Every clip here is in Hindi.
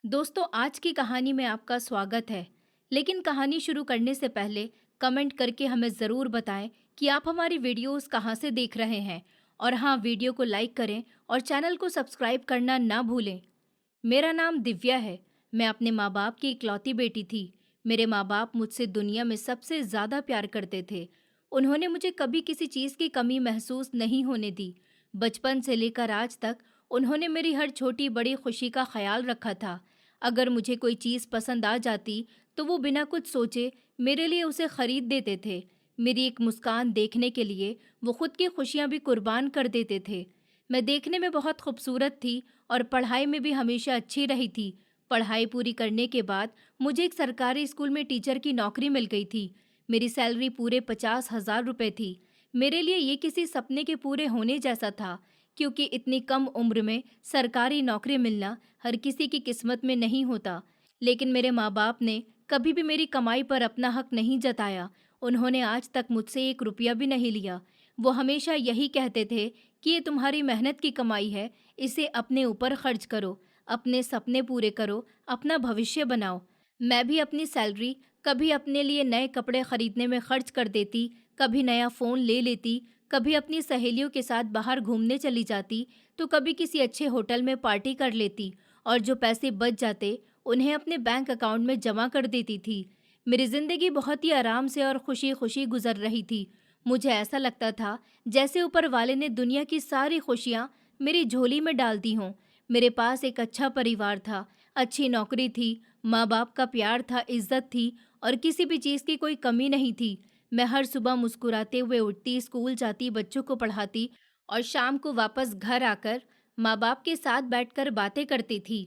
दोस्तों, आज की कहानी में आपका स्वागत है। लेकिन कहानी शुरू करने से पहले कमेंट करके हमें ज़रूर बताएं कि आप हमारी वीडियोस कहां से देख रहे हैं। और हाँ, वीडियो को लाइक करें और चैनल को सब्सक्राइब करना ना भूलें। मेरा नाम दिव्या है। मैं अपने माँ बाप की इकलौती बेटी थी। मेरे माँ बाप मुझसे दुनिया में सबसे ज़्यादा प्यार करते थे। उन्होंने मुझे कभी किसी चीज़ की कमी महसूस नहीं होने दी। बचपन से लेकर आज तक उन्होंने मेरी हर छोटी बड़ी खुशी का ख्याल रखा था। अगर मुझे कोई चीज़ पसंद आ जाती तो वो बिना कुछ सोचे मेरे लिए उसे खरीद देते थे। मेरी एक मुस्कान देखने के लिए वो खुद की खुशियाँ भी कुर्बान कर देते थे। मैं देखने में बहुत खूबसूरत थी और पढ़ाई में भी हमेशा अच्छी रही थी। पढ़ाई पूरी करने के बाद मुझे एक सरकारी स्कूल में टीचर की नौकरी मिल गई थी। मेरी सैलरी पूरे 50,000 रुपये थी। मेरे लिए ये किसी सपने के पूरे होने जैसा था, क्योंकि इतनी कम उम्र में सरकारी नौकरी मिलना हर किसी की किस्मत में नहीं होता। लेकिन मेरे माँ बाप ने कभी भी मेरी कमाई पर अपना हक नहीं जताया। उन्होंने आज तक मुझसे 1 रुपया भी नहीं लिया। वो हमेशा यही कहते थे कि ये तुम्हारी मेहनत की कमाई है, इसे अपने ऊपर खर्च करो, अपने सपने पूरे करो, अपना भविष्य बनाओ। मैं भी अपनी सैलरी कभी अपने लिए नए कपड़े खरीदने में खर्च कर देती, कभी नया फ़ोन ले लेती, कभी अपनी सहेलियों के साथ बाहर घूमने चली जाती, तो कभी किसी अच्छे होटल में पार्टी कर लेती और जो पैसे बच जाते उन्हें अपने बैंक अकाउंट में जमा कर देती थी। मेरी ज़िंदगी बहुत ही आराम से और खुशी खुशी गुजर रही थी। मुझे ऐसा लगता था जैसे ऊपर वाले ने दुनिया की सारी खुशियाँ मेरी झोली में डाल दी हों। मेरे पास एक अच्छा परिवार था, अच्छी नौकरी थी, माँ बाप का प्यार था, इज्जत थी और किसी भी चीज़ की कोई कमी नहीं थी। मैं हर सुबह मुस्कुराते हुए उठती, स्कूल जाती, बच्चों को पढ़ाती और शाम को वापस घर आकर माँ बाप के साथ बैठकर बातें करती थी।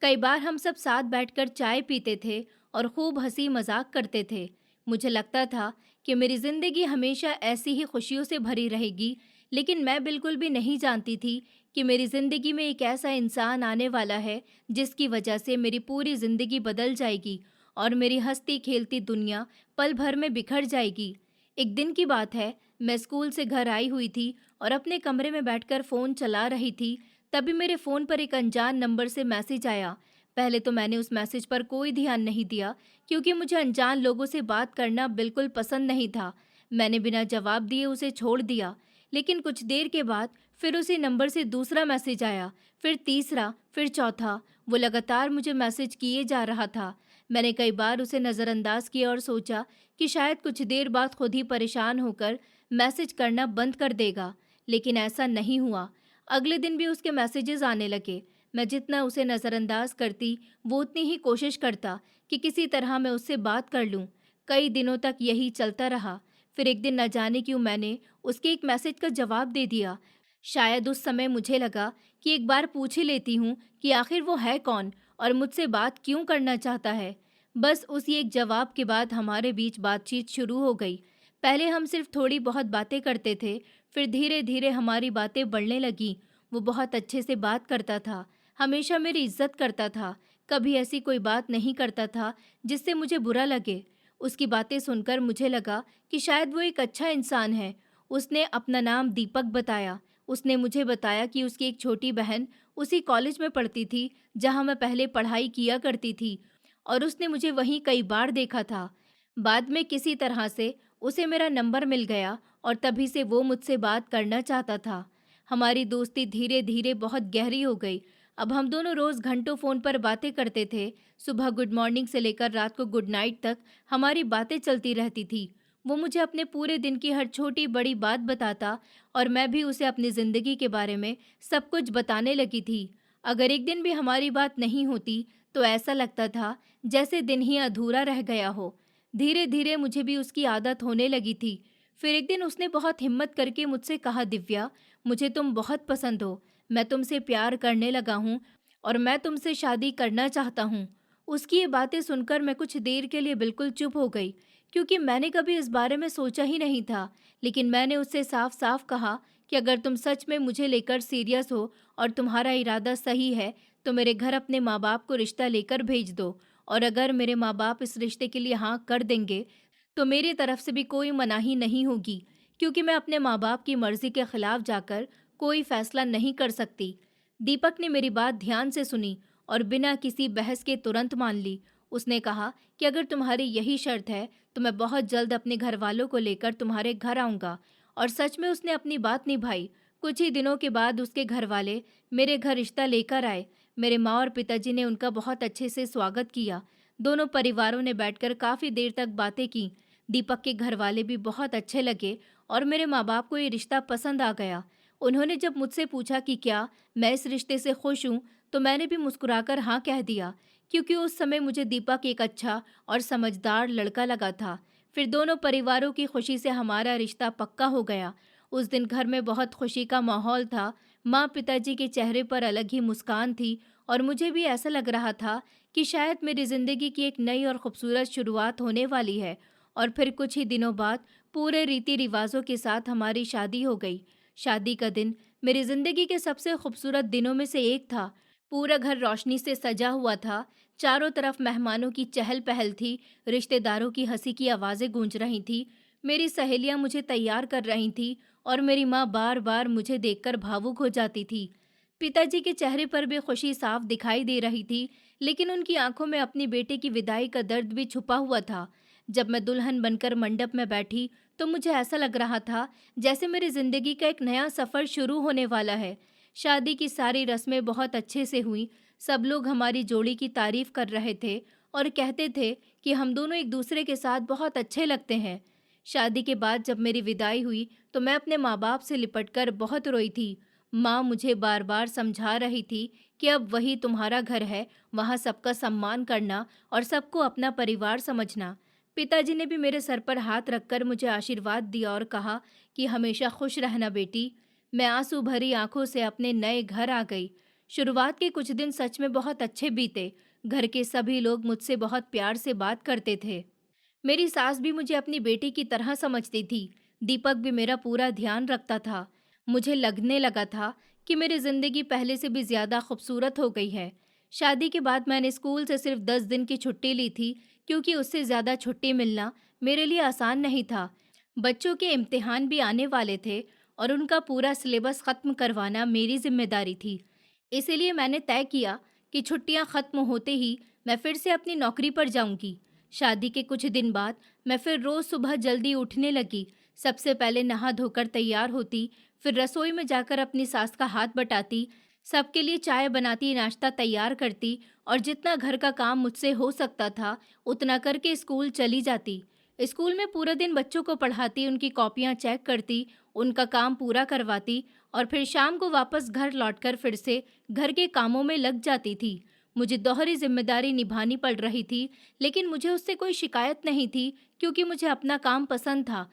कई बार हम सब साथ बैठकर चाय पीते थे और खूब हंसी मजाक करते थे। मुझे लगता था कि मेरी ज़िंदगी हमेशा ऐसी ही खुशियों से भरी रहेगी, लेकिन मैं बिल्कुल भी नहीं जानती थी कि मेरी ज़िंदगी में एक ऐसा इंसान आने वाला है जिसकी वजह से मेरी पूरी ज़िंदगी बदल जाएगी और मेरी हंसती खेलती दुनिया पल भर में बिखर जाएगी। एक दिन की बात है, मैं स्कूल से घर आई हुई थी और अपने कमरे में बैठकर फ़ोन चला रही थी। तभी मेरे फ़ोन पर एक अनजान नंबर से मैसेज आया। पहले तो मैंने उस मैसेज पर कोई ध्यान नहीं दिया, क्योंकि मुझे अनजान लोगों से बात करना बिल्कुल पसंद नहीं था। मैंने बिना जवाब दिए उसे छोड़ दिया। लेकिन कुछ देर के बाद फिर उसी नंबर से दूसरा मैसेज आया, फिर तीसरा, फिर चौथा। वो लगातार मुझे मैसेज किए जा रहा था। मैंने कई बार उसे नज़रअंदाज किया और सोचा कि शायद कुछ देर बाद खुद ही परेशान होकर मैसेज करना बंद कर देगा, लेकिन ऐसा नहीं हुआ। अगले दिन भी उसके मैसेजेस आने लगे। मैं जितना उसे नज़रअंदाज करती, वो उतनी ही कोशिश करता कि किसी तरह मैं उससे बात कर लूं। कई दिनों तक यही चलता रहा। फिर एक दिन न जाने क्यों मैंने उसके एक मैसेज का जवाब दे दिया। शायद उस समय मुझे लगा कि एक बार पूछ ही लेती हूँ कि आखिर वो है कौन और मुझसे बात क्यों करना चाहता है। बस उसी एक जवाब के बाद हमारे बीच बातचीत शुरू हो गई। पहले हम सिर्फ थोड़ी बहुत बातें करते थे, फिर धीरे धीरे हमारी बातें बढ़ने लगी। वो बहुत अच्छे से बात करता था, हमेशा मेरी इज्जत करता था, कभी ऐसी कोई बात नहीं करता था जिससे मुझे बुरा लगे। उसकी बातें सुनकर मुझे लगा कि शायद वो एक अच्छा इंसान है। उसने अपना नाम दीपक बताया। उसने मुझे बताया कि उसकी एक छोटी बहन उसी कॉलेज में पढ़ती थी जहाँ मैं पहले पढ़ाई किया करती थी, और उसने मुझे वहीं कई बार देखा था। बाद में किसी तरह से उसे मेरा नंबर मिल गया और तभी से वो मुझसे बात करना चाहता था। हमारी दोस्ती धीरे धीरे बहुत गहरी हो गई। अब हम दोनों रोज़ घंटों फ़ोन पर बातें करते थे। सुबह गुड मॉर्निंग से लेकर रात को गुड नाइट तक हमारी बातें चलती रहती थी। वो मुझे अपने पूरे दिन की हर छोटी बड़ी बात बताता और मैं भी उसे अपनी ज़िंदगी के बारे में सब कुछ बताने लगी थी। अगर एक दिन भी हमारी बात नहीं होती तो ऐसा लगता था जैसे दिन ही अधूरा रह गया हो। धीरे धीरे मुझे भी उसकी आदत होने लगी थी। फिर एक दिन उसने बहुत हिम्मत करके मुझसे कहा, दिव्या, मुझे तुम बहुत पसंद हो, मैं तुमसे प्यार करने लगा हूँ और मैं तुमसे शादी करना चाहता हूँ। उसकी ये बातें सुनकर मैं कुछ देर के लिए बिल्कुल चुप हो गई, क्योंकि मैंने कभी इस बारे में सोचा ही नहीं था। लेकिन मैंने उससे साफ साफ कहा कि अगर तुम सच में मुझे लेकर सीरियस हो और तुम्हारा इरादा सही है तो मेरे घर अपने माँ बाप को रिश्ता लेकर भेज दो, और अगर मेरे माँ बाप इस रिश्ते के लिए हाँ कर देंगे तो मेरी तरफ से भी कोई मनाही नहीं होगी, क्योंकि मैं अपने माँ बाप की मर्जी के खिलाफ जाकर कोई फैसला नहीं कर सकती। दीपक ने मेरी बात ध्यान से सुनी और बिना किसी बहस के तुरंत मान ली। उसने कहा कि अगर तुम्हारी यही शर्त है तो मैं बहुत जल्द अपने घर वालों को लेकर तुम्हारे घर आऊँगा। और सच में उसने अपनी बात निभाई। कुछ ही दिनों के बाद उसके घर वाले मेरे घर रिश्ता लेकर आए। मेरे माँ और पिताजी ने उनका बहुत अच्छे से स्वागत किया। दोनों परिवारों ने बैठकर काफ़ी देर तक बातें की। दीपक के घर वाले भी बहुत अच्छे लगे और मेरे माँ बाप को ये रिश्ता पसंद आ गया। उन्होंने जब मुझसे पूछा कि क्या मैं इस रिश्ते से खुश हूँ, तो मैंने भी मुस्कुराकर हाँ कह दिया, क्योंकि उस समय मुझे दीपक एक अच्छा और समझदार लड़का लगा था। फिर दोनों परिवारों की खुशी से हमारा रिश्ता पक्का हो गया। उस दिन घर में बहुत खुशी का माहौल था। माँ पिताजी के चेहरे पर अलग ही मुस्कान थी और मुझे भी ऐसा लग रहा था कि शायद मेरी ज़िंदगी की एक नई और खूबसूरत शुरुआत होने वाली है। और फिर कुछ ही दिनों बाद पूरे रीति रिवाजों के साथ हमारी शादी हो गई। शादी का दिन मेरी ज़िंदगी के सबसे खूबसूरत दिनों में से एक था। पूरा घर रोशनी से सजा हुआ था। चारों तरफ मेहमानों की चहल पहल थी। रिश्तेदारों की हंसी की आवाज़ें गूंज रही थी। मेरी सहेलियां मुझे तैयार कर रही थी और मेरी माँ बार बार मुझे देखकर भावुक हो जाती थी। पिताजी के चेहरे पर भी खुशी साफ दिखाई दे रही थी, लेकिन उनकी आंखों में अपनी बेटे की विदाई का दर्द भी छुपा हुआ था। जब मैं दुल्हन बनकर मंडप में बैठी तो मुझे ऐसा लग रहा था जैसे मेरी जिंदगी का एक नया सफर शुरू होने वाला है। शादी की सारी रस्में बहुत अच्छे से हुई। सब लोग हमारी जोड़ी की तारीफ कर रहे थे और कहते थे कि हम दोनों एक दूसरे के साथ बहुत अच्छे लगते हैं। शादी के बाद जब मेरी विदाई हुई तो मैं अपने माँ बाप से लिपटकर बहुत रोई थी। माँ मुझे बार बार समझा रही थी कि अब वही तुम्हारा घर है, वहाँ सबका सम्मान करना और सबको अपना परिवार समझना। पिताजी ने भी मेरे सर पर हाथ रखकर मुझे आशीर्वाद दिया और कहा कि हमेशा खुश रहना बेटी। मैं आंसू भरी आंखों से अपने नए घर आ गई। शुरुआत के कुछ दिन सच में बहुत अच्छे बीते। घर के सभी लोग मुझसे बहुत प्यार से बात करते थे। मेरी सास भी मुझे अपनी बेटी की तरह समझती थी। दीपक भी मेरा पूरा ध्यान रखता था। मुझे लगने लगा था कि मेरी जिंदगी पहले से भी ज्यादा खूबसूरत हो गई है। शादी के बाद मैंने स्कूल से सिर्फ 10 दिन की छुट्टी ली थी, क्योंकि उससे ज्यादा छुट्टी मिलना मेरे लिए आसान नहीं था। बच्चों के इम्तिहान भी आने वाले थे और उनका पूरा सिलेबस खत्म करवाना मेरी जिम्मेदारी थी। इसीलिए मैंने तय किया कि छुट्टियां खत्म होते ही मैं फिर से अपनी नौकरी पर जाऊंगी। शादी के कुछ दिन बाद मैं फिर रोज सुबह जल्दी उठने लगी। सबसे पहले नहा धोकर तैयार होती, फिर रसोई में जाकर अपनी सास का हाथ बटाती, सबके लिए चाय बनाती, नाश्ता तैयार करती और जितना घर का काम मुझसे हो सकता था उतना करके स्कूल चली जाती। स्कूल में पूरा दिन बच्चों को पढ़ाती, उनकी कॉपियाँ चेक करती, उनका काम पूरा करवाती और फिर शाम को वापस घर लौटकर फिर से घर के कामों में लग जाती थी। मुझे दोहरी जिम्मेदारी निभानी पड़ रही थी, लेकिन मुझे उससे कोई शिकायत नहीं थी, क्योंकि मुझे अपना काम पसंद था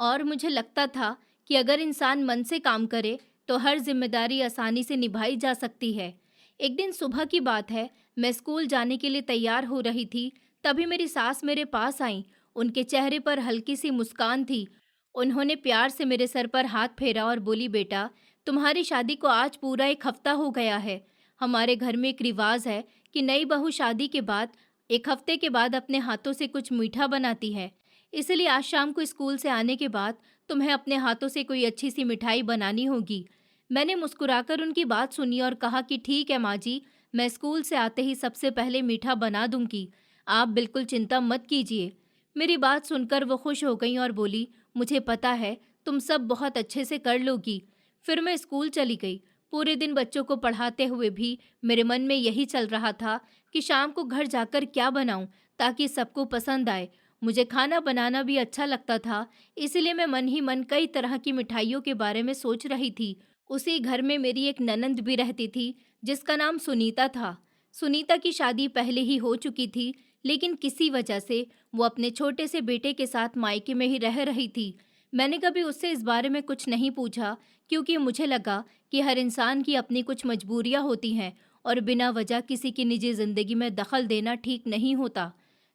और मुझे लगता था कि अगर इंसान मन से काम करे तो हर जिम्मेदारी आसानी से निभाई जा सकती है। एक दिन सुबह की बात है, मैं स्कूल जाने के लिए तैयार हो रही थी, तभी मेरी सास मेरे पास आई। उनके चेहरे पर हल्की सी मुस्कान थी। उन्होंने प्यार से मेरे सर पर हाथ फेरा और बोली, बेटा, तुम्हारी शादी को आज पूरा एक हफ्ता हो गया है। हमारे घर में एक रिवाज है कि नई बहू शादी के बाद एक हफ्ते के बाद अपने हाथों से कुछ मीठा बनाती है। इसलिए आज शाम को स्कूल से आने के बाद तुम्हें अपने हाथों से कोई अच्छी सी मिठाई बनानी होगी। मैंने मुस्कुराकर उनकी बात सुनी और कहा कि ठीक है माँ जी, मैं स्कूल से आते ही सबसे पहले मीठा बना दूंगी। आप बिल्कुल चिंता मत कीजिए। मेरी बात सुनकर वो खुश हो गई और बोली, मुझे पता है तुम सब बहुत अच्छे से कर लोगी। फिर मैं स्कूल चली गई। पूरे दिन बच्चों को पढ़ाते हुए भी मेरे मन में यही चल रहा था कि शाम को घर जाकर क्या बनाऊं ताकि सबको पसंद आए। मुझे खाना बनाना भी अच्छा लगता था, इसलिए मैं मन ही मन कई तरह की मिठाइयों के बारे में सोच रही थी। उसी घर में मेरी एक ननंद भी रहती थी, जिसका नाम सुनीता था। सुनीता की शादी पहले ही हो चुकी थी, लेकिन किसी वजह से वो अपने छोटे से बेटे के साथ मायके में ही रह रही थी। मैंने कभी उससे इस बारे में कुछ नहीं पूछा, क्योंकि मुझे लगा कि हर इंसान की अपनी कुछ मजबूरियां होती हैं और बिना वजह किसी की निजी जिंदगी में दखल देना ठीक नहीं होता।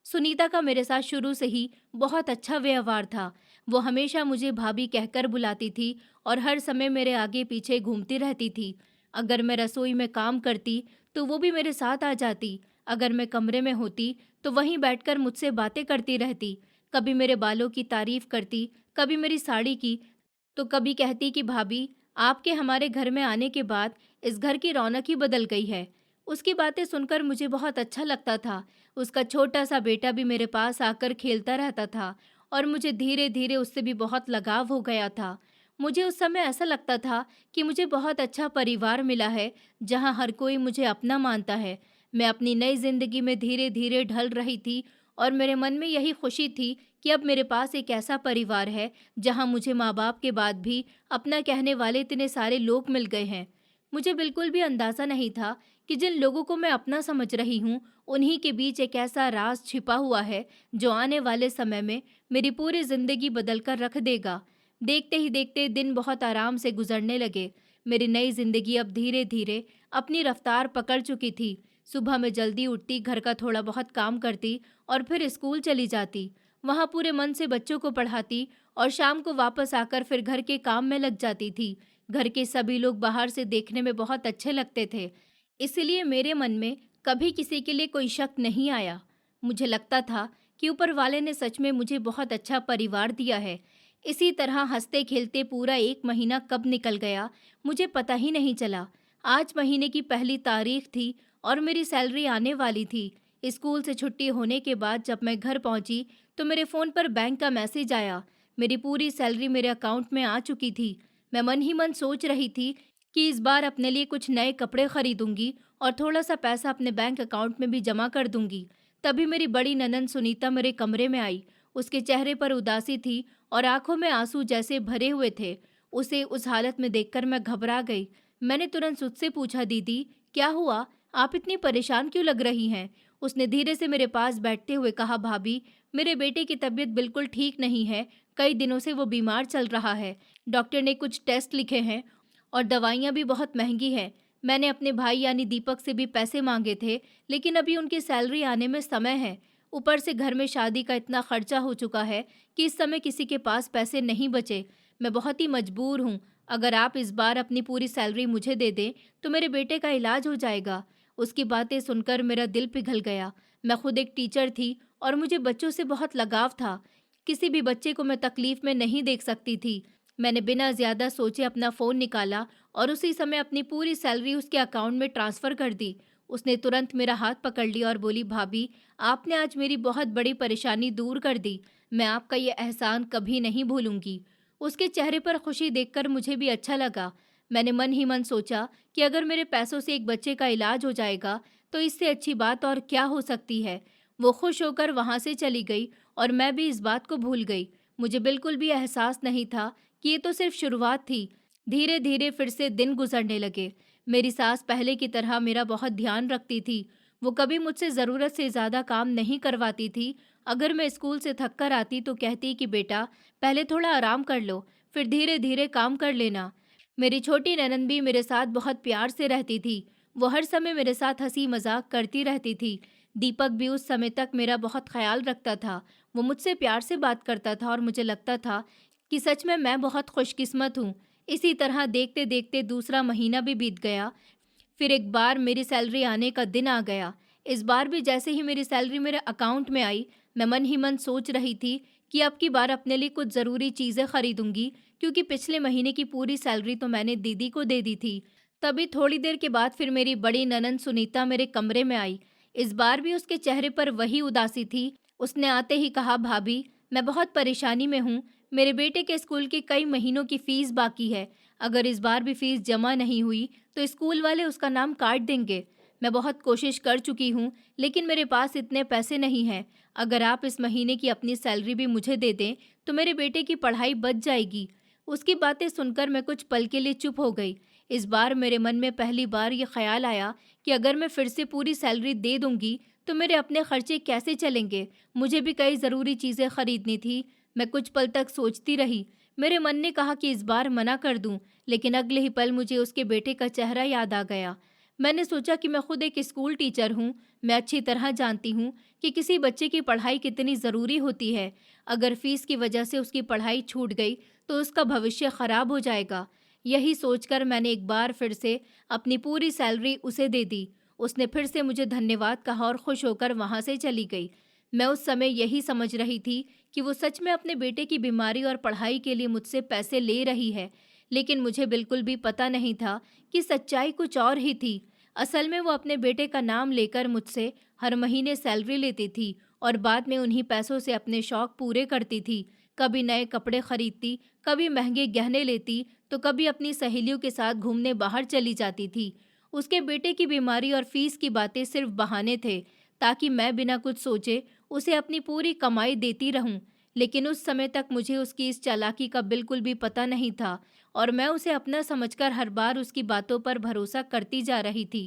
सुनीता का मेरे साथ शुरू से ही बहुत अच्छा व्यवहार था। वो हमेशा मुझे भाभी कहकर बुलाती थी और हर समय मेरे आगे पीछे घूमती रहती थी। अगर मैं रसोई में काम करती तो वो भी मेरे साथ आ जाती। अगर मैं कमरे में होती तो वहीं बैठकर मुझसे बातें करती रहती। कभी मेरे बालों की तारीफ करती, कभी मेरी साड़ी की, तो कभी कहती कि भाभी, आपके हमारे घर में आने के बाद इस घर की रौनक ही बदल गई है। उसकी बातें सुनकर मुझे बहुत अच्छा लगता था। उसका छोटा-सा बेटा भी मेरे पास आकर खेलता रहता था और मुझे धीरे-धीरे उससे भी बहुत लगाव हो गया था। मुझे उस समय ऐसा लगता था कि मुझे बहुत अच्छा परिवार मिला है, जहाँ हर कोई मुझे अपना मानता है। मैं अपनी नई ज़िंदगी में धीरे-धीरे ढल रही थी और मेरे मन में यही खुशी थी कि अब मेरे पास एक ऐसा परिवार है, जहाँ मुझे माँ-बाप के बाद भी अपना कहने वाले इतने सारे लोग मिल गए हैं। मुझे बिल्कुल भी अंदाज़ा नहीं था कि जिन लोगों को मैं अपना समझ रही हूँ, उन्हीं के बीच एक ऐसा राज छिपा हुआ है, जो आने वाले समय में मेरी पूरी ज़िंदगी बदल कर रख देगा। देखते ही देखते दिन बहुत आराम से गुजरने लगे। मेरी नई ज़िंदगी अब धीरे-धीरे अपनी रफ्तार पकड़ चुकी थी। सुबह मैं जल्दी उठती, घर का थोड़ा बहुत काम करती और फिर स्कूल चली जाती। वहाँ पूरे मन से बच्चों को पढ़ाती और शाम को वापस आकर फिर घर के काम में लग जाती थी। घर के सभी लोग बाहर से देखने में बहुत अच्छे लगते थे, इसलिए मेरे मन में कभी किसी के लिए कोई शक नहीं आया। मुझे लगता था कि ऊपर वाले ने सच में मुझे बहुत अच्छा परिवार दिया है। इसी तरह हंसते खेलते पूरा 1 महीना कब निकल गया, मुझे पता ही नहीं चला। आज महीने की पहली तारीख थी और मेरी सैलरी आने वाली थी। स्कूल से छुट्टी होने के बाद जब मैं घर पहुंची, तो मेरे फ़ोन पर बैंक का मैसेज आया। मेरी पूरी सैलरी मेरे अकाउंट में आ चुकी थी। मैं मन ही मन सोच रही थी कि इस बार अपने लिए कुछ नए कपड़े खरीदूंगी और थोड़ा सा पैसा अपने बैंक अकाउंट में भी जमा कर दूंगी। तभी मेरी बड़ी ननंद सुनीता मेरे कमरे में आई। उसके चेहरे पर उदासी थी और आंखों में आंसू जैसे भरे हुए थे। उसे उस हालत में देखकर मैं घबरा गई। मैंने तुरंत उससे पूछा, दीदी क्या हुआ, आप इतनी परेशान क्यों लग रही हैं? उसने धीरे से मेरे पास बैठते हुए कहा, भाभी मेरे बेटे की तबीयत बिल्कुल ठीक नहीं है। कई दिनों से वो बीमार चल रहा है। डॉक्टर ने कुछ टेस्ट लिखे हैं और दवाइयाँ भी बहुत महंगी हैं। मैंने अपने भाई यानी दीपक से भी पैसे मांगे थे, लेकिन अभी उनकी सैलरी आने में समय है। ऊपर से घर में शादी का इतना खर्चा हो चुका है कि इस समय किसी के पास पैसे नहीं बचे। मैं बहुत ही मजबूर हूँ। अगर आप इस बार अपनी पूरी सैलरी मुझे दे दें, तो मेरे बेटे का इलाज हो जाएगा। उसकी बातें सुनकर मेरा दिल पिघल गया। मैं खुद एक टीचर थी और मुझे बच्चों से बहुत लगाव था। किसी भी बच्चे को मैं तकलीफ में नहीं देख सकती थी। मैंने बिना ज़्यादा सोचे अपना फ़ोन निकाला और उसी समय अपनी पूरी सैलरी उसके अकाउंट में ट्रांसफ़र कर दी। उसने तुरंत मेरा हाथ पकड़ लिया और बोली, भाभी आपने आज मेरी बहुत बड़ी परेशानी दूर कर दी। मैं आपका ये एहसान कभी नहीं भूलूंगी। उसके चेहरे पर खुशी देखकर मुझे भी अच्छा लगा। मैंने मन ही मन सोचा कि अगर मेरे पैसों से एक बच्चे का इलाज हो जाएगा, तो इससे अच्छी बात और क्या हो सकती है। वो खुश होकर वहाँ से चली गई और मैं भी इस बात को भूल गई। मुझे बिल्कुल भी एहसास नहीं था कि ये तो सिर्फ शुरुआत थी। धीरे धीरे फिर से दिन गुजरने लगे। मेरी सास पहले की तरह मेरा बहुत ध्यान रखती थी। वो कभी मुझसे ज़रूरत से ज़्यादा काम नहीं करवाती थी। अगर मैं स्कूल से थक कर आती तो कहती कि बेटा पहले थोड़ा आराम कर लो, फिर धीरे धीरे काम कर लेना। मेरी छोटी ननद भी मेरे साथ बहुत प्यार से रहती थी। वो हर समय मेरे साथ हंसी मजाक करती रहती थी। दीपक भी उस समय तक मेरा बहुत ख्याल रखता था। वो मुझसे प्यार से बात करता था और मुझे लगता था कि सच में मैं बहुत खुशकिस्मत हूँ। इसी तरह देखते देखते दूसरा महीना भी बीत गया। फिर एक बार मेरी सैलरी आने का दिन आ गया। इस बार भी जैसे ही मेरी सैलरी मेरे अकाउंट में आई, मैं मन ही मन सोच रही थी कि अब की बार अपने लिए कुछ ज़रूरी चीज़ें खरीदूंगी, क्योंकि पिछले महीने की पूरी सैलरी तो मैंने दीदी को दे दी थी। तभी थोड़ी देर के बाद फिर मेरी बड़ी ननंद सुनीता मेरे कमरे में आई। इस बार भी उसके चेहरे पर वही उदासी थी। उसने आते ही कहा, भाभी मैं बहुत परेशानी में हूँ। मेरे बेटे के स्कूल की कई महीनों की फीस बाकी है। अगर इस बार भी फीस जमा नहीं हुई तो स्कूल वाले उसका नाम काट देंगे। मैं बहुत कोशिश कर चुकी हूँ, लेकिन मेरे पास इतने पैसे नहीं हैं। अगर आप इस महीने की अपनी सैलरी भी मुझे दे दें, तो मेरे बेटे की पढ़ाई बच जाएगी। उसकी बातें सुनकर मैं कुछ पल के लिए चुप हो गई। इस बार मेरे मन में पहली बार ये ख्याल आया कि अगर मैं फिर से पूरी सैलरी दे दूंगी, तो मेरे अपने खर्चे कैसे चलेंगे। मुझे भी कई ज़रूरी चीज़ें खरीदनी थी। मैं कुछ पल तक सोचती रही। मेरे मन ने कहा कि इस बार मना कर दूं, लेकिन अगले ही पल मुझे उसके बेटे का चेहरा याद आ गया। मैंने सोचा कि मैं खुद एक स्कूल टीचर हूँ। मैं अच्छी तरह जानती हूँ कि किसी बच्चे की पढ़ाई कितनी ज़रूरी होती है। अगर फीस की वजह से उसकी पढ़ाई छूट गई, तो उसका भविष्य खराब हो जाएगा। यही सोचकर मैंने एक बार फिर से अपनी पूरी सैलरी उसे दे दी। उसने फिर से मुझे धन्यवाद कहा और खुश होकर वहाँ से चली गई। मैं उस समय यही समझ रही थी कि वो सच में अपने बेटे की बीमारी और पढ़ाई के लिए मुझसे पैसे ले रही है, लेकिन मुझे बिल्कुल भी पता नहीं था कि सच्चाई कुछ और ही थी। असल में वो अपने बेटे का नाम लेकर मुझसे हर महीने सैलरी लेती थी और बाद में उन्हीं पैसों से अपने शौक पूरे करती थी। कभी नए कपड़े खरीदती, कभी महंगे गहने लेती, तो कभी अपनी सहेलियों के साथ घूमने बाहर चली जाती थी। उसके बेटे की बीमारी और फीस की बातें सिर्फ बहाने थे, ताकि मैं बिना कुछ सोचे उसे अपनी पूरी कमाई देती रहूं। लेकिन उस समय तक मुझे उसकी इस चालाकी का बिल्कुल भी पता नहीं था और मैं उसे अपना समझकर हर बार उसकी बातों पर भरोसा करती जा रही थी।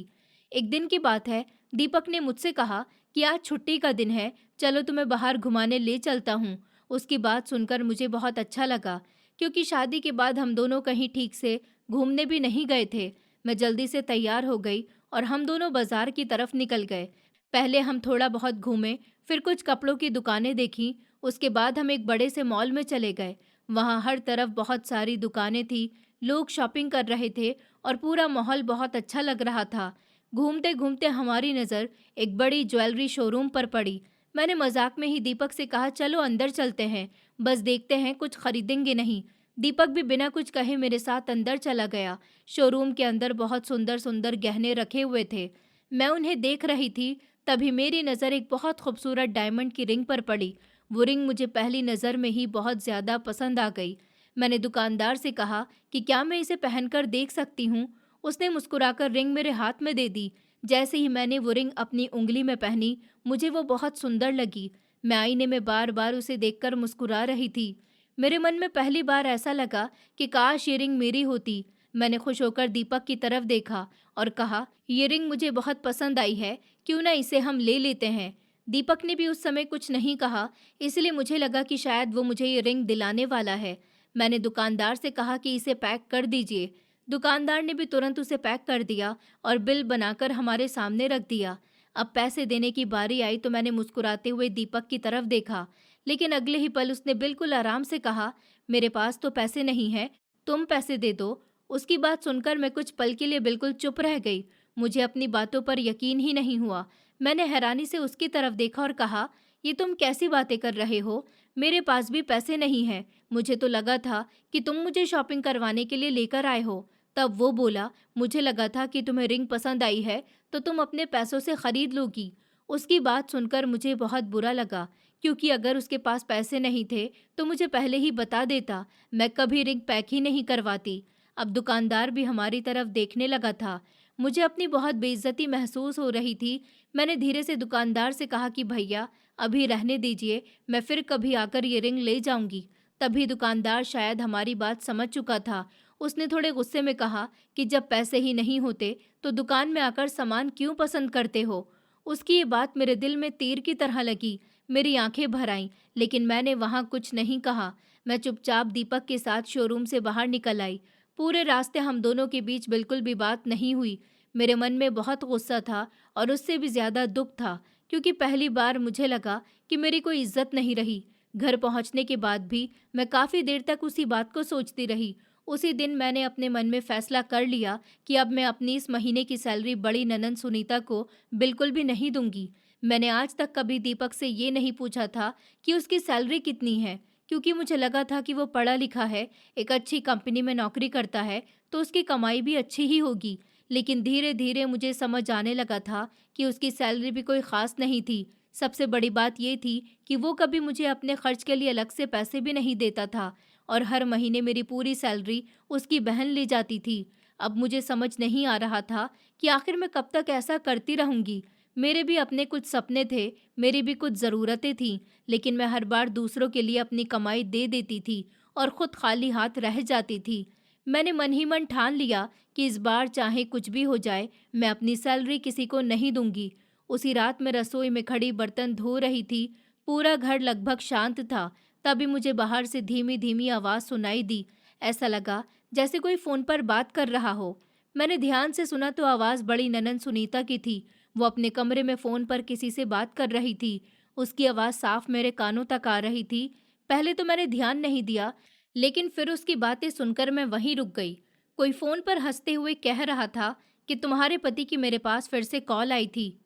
एक दिन की बात है, दीपक ने मुझसे कहा कि आज छुट्टी का दिन है, चलो तुम्हें बाहर घुमाने ले चलता हूँ। उसकी बात सुनकर मुझे बहुत अच्छा लगा, क्योंकि शादी के बाद हम दोनों कहीं ठीक से घूमने भी नहीं गए थे। मैं जल्दी से तैयार हो गई और हम दोनों बाजार की तरफ निकल गए। पहले हम थोड़ा बहुत घूमे, फिर कुछ कपड़ों की दुकानें देखी। उसके बाद हम एक बड़े से मॉल में चले गए। वहाँ हर तरफ बहुत सारी दुकानें थी, लोग शॉपिंग कर रहे थे और पूरा माहौल बहुत अच्छा लग रहा था। घूमते घूमते हमारी नज़र एक बड़ी ज्वेलरी शोरूम पर पड़ी। मैंने मजाक में ही दीपक से कहा, चलो अंदर चलते हैं, बस देखते हैं, कुछ खरीदेंगे नहीं। दीपक भी बिना कुछ कहे मेरे साथ अंदर चला गया। शोरूम के अंदर बहुत सुंदर सुंदर गहने रखे हुए थे। मैं उन्हें देख रही थी, तभी मेरी नज़र एक बहुत खूबसूरत डायमंड की रिंग पर पड़ी। वो रिंग मुझे पहली नज़र में ही बहुत ज़्यादा पसंद आ गई। मैंने दुकानदार से कहा कि क्या मैं इसे पहनकर देख सकती हूँ। उसने मुस्कुराकर रिंग मेरे हाथ में दे दी। जैसे ही मैंने वो रिंग अपनी उंगली में पहनी, मुझे वो बहुत सुंदर लगी। मैं आईने में बार बार उसे देखकर मुस्कुरा रही थी। मेरे मन में पहली बार ऐसा लगा कि काश ये रिंग मेरी होती। मैंने खुश होकर दीपक की तरफ देखा और कहा, ये रिंग मुझे बहुत पसंद आई है, क्यों ना इसे हम ले लेते हैं। दीपक ने भी उस समय कुछ नहीं कहा, इसलिए मुझे लगा कि शायद वो मुझे ये रिंग दिलाने वाला है। मैंने दुकानदार से कहा कि इसे पैक कर दीजिए। दुकानदार ने भी तुरंत उसे पैक कर दिया और बिल बनाकर हमारे सामने रख दिया। अब पैसे देने की बारी आई तो मैंने मुस्कुराते हुए दीपक की तरफ देखा, लेकिन अगले ही पल उसने बिल्कुल आराम से कहा, मेरे पास तो पैसे नहीं हैं, तुम पैसे दे दो। उसकी बात सुनकर मैं कुछ पल के लिए बिल्कुल चुप रह गई। मुझे अपनी बातों पर यकीन ही नहीं हुआ। मैंने हैरानी से उसकी तरफ देखा और कहा, ये तुम कैसी बातें कर रहे हो? मेरे पास भी पैसे नहीं हैं। मुझे तो लगा था कि तुम मुझे शॉपिंग करवाने के लिए लेकर आए हो। तब वो बोला, मुझे लगा था कि तुम्हें रिंग पसंद आई है तो तुम अपने पैसों से खरीद लोगी। उसकी बात सुनकर मुझे बहुत बुरा लगा, क्योंकि अगर उसके पास पैसे नहीं थे तो मुझे पहले ही बता देता, मैं कभी रिंग पैक ही नहीं करवाती। अब दुकानदार भी हमारी तरफ देखने लगा था। मुझे अपनी बहुत बेइज्जती महसूस हो रही थी। मैंने धीरे से दुकानदार से कहा कि भैया, अभी रहने दीजिए, मैं फिर कभी आकर ये रिंग ले जाऊंगी। तभी दुकानदार शायद हमारी बात समझ चुका था। उसने थोड़े गुस्से में कहा कि जब पैसे ही नहीं होते तो दुकान में आकर सामान क्यों पसंद करते हो। उसकी ये बात मेरे दिल में तीर की तरह लगी। मेरी आंखें भर आईं, लेकिन मैंने वहां कुछ नहीं कहा। मैं चुपचाप दीपक के साथ शोरूम से बाहर निकल आई। पूरे रास्ते हम दोनों के बीच बिल्कुल भी बात नहीं हुई। मेरे मन में बहुत गुस्सा था और उससे भी ज्यादा दुख था, क्योंकि पहली बार मुझे लगा कि मेरी कोई इज्जत नहीं रही। घर पहुंचने के बाद भी मैं काफी देर तक उसी बात को सोचती रही। उसी दिन मैंने अपने मन में फैसला कर लिया कि अब मैं अपनी इस महीने की सैलरी बड़ी ननंद सुनीता को बिल्कुल भी नहीं दूंगी। मैंने आज तक कभी दीपक से ये नहीं पूछा था कि उसकी सैलरी कितनी है, क्योंकि मुझे लगा था कि वो पढ़ा लिखा है, एक अच्छी कंपनी में नौकरी करता है, तो उसकी कमाई भी अच्छी ही होगी। लेकिन धीरे धीरे मुझे समझ आने लगा था कि उसकी सैलरी भी कोई ख़ास नहीं थी। सबसे बड़ी बात ये थी कि वो कभी मुझे अपने खर्च के लिए अलग से पैसे भी नहीं देता था और हर महीने मेरी पूरी सैलरी उसकी बहन ले जाती थी। अब मुझे समझ नहीं आ रहा था कि आखिर मैं कब तक ऐसा करती रहूंगी। मेरे भी अपने कुछ सपने थे, मेरी भी कुछ ज़रूरतें थीं, लेकिन मैं हर बार दूसरों के लिए अपनी कमाई दे देती थी और खुद खाली हाथ रह जाती थी। मैंने मन ही मन ठान लिया कि इस बार चाहे कुछ भी हो जाए, मैं अपनी सैलरी किसी को नहीं दूंगी। उसी रात मैं रसोई में खड़ी बर्तन धो रही थी। पूरा घर लगभग शांत था। तभी मुझे बाहर से धीमी धीमी आवाज़ सुनाई दी। ऐसा लगा जैसे कोई फ़ोन पर बात कर रहा हो। मैंने ध्यान से सुना तो आवाज़ बड़ी ननंद सुनीता की थी। वो अपने कमरे में फ़ोन पर किसी से बात कर रही थी। उसकी आवाज़ साफ मेरे कानों तक आ रही थी। पहले तो मैंने ध्यान नहीं दिया, लेकिन फिर उसकी बातें सुनकर मैं वहीं रुक गई। कोई फ़ोन पर हंसते हुए कह रहा था कि तुम्हारे पति की मेरे पास फिर से कॉल आई थी।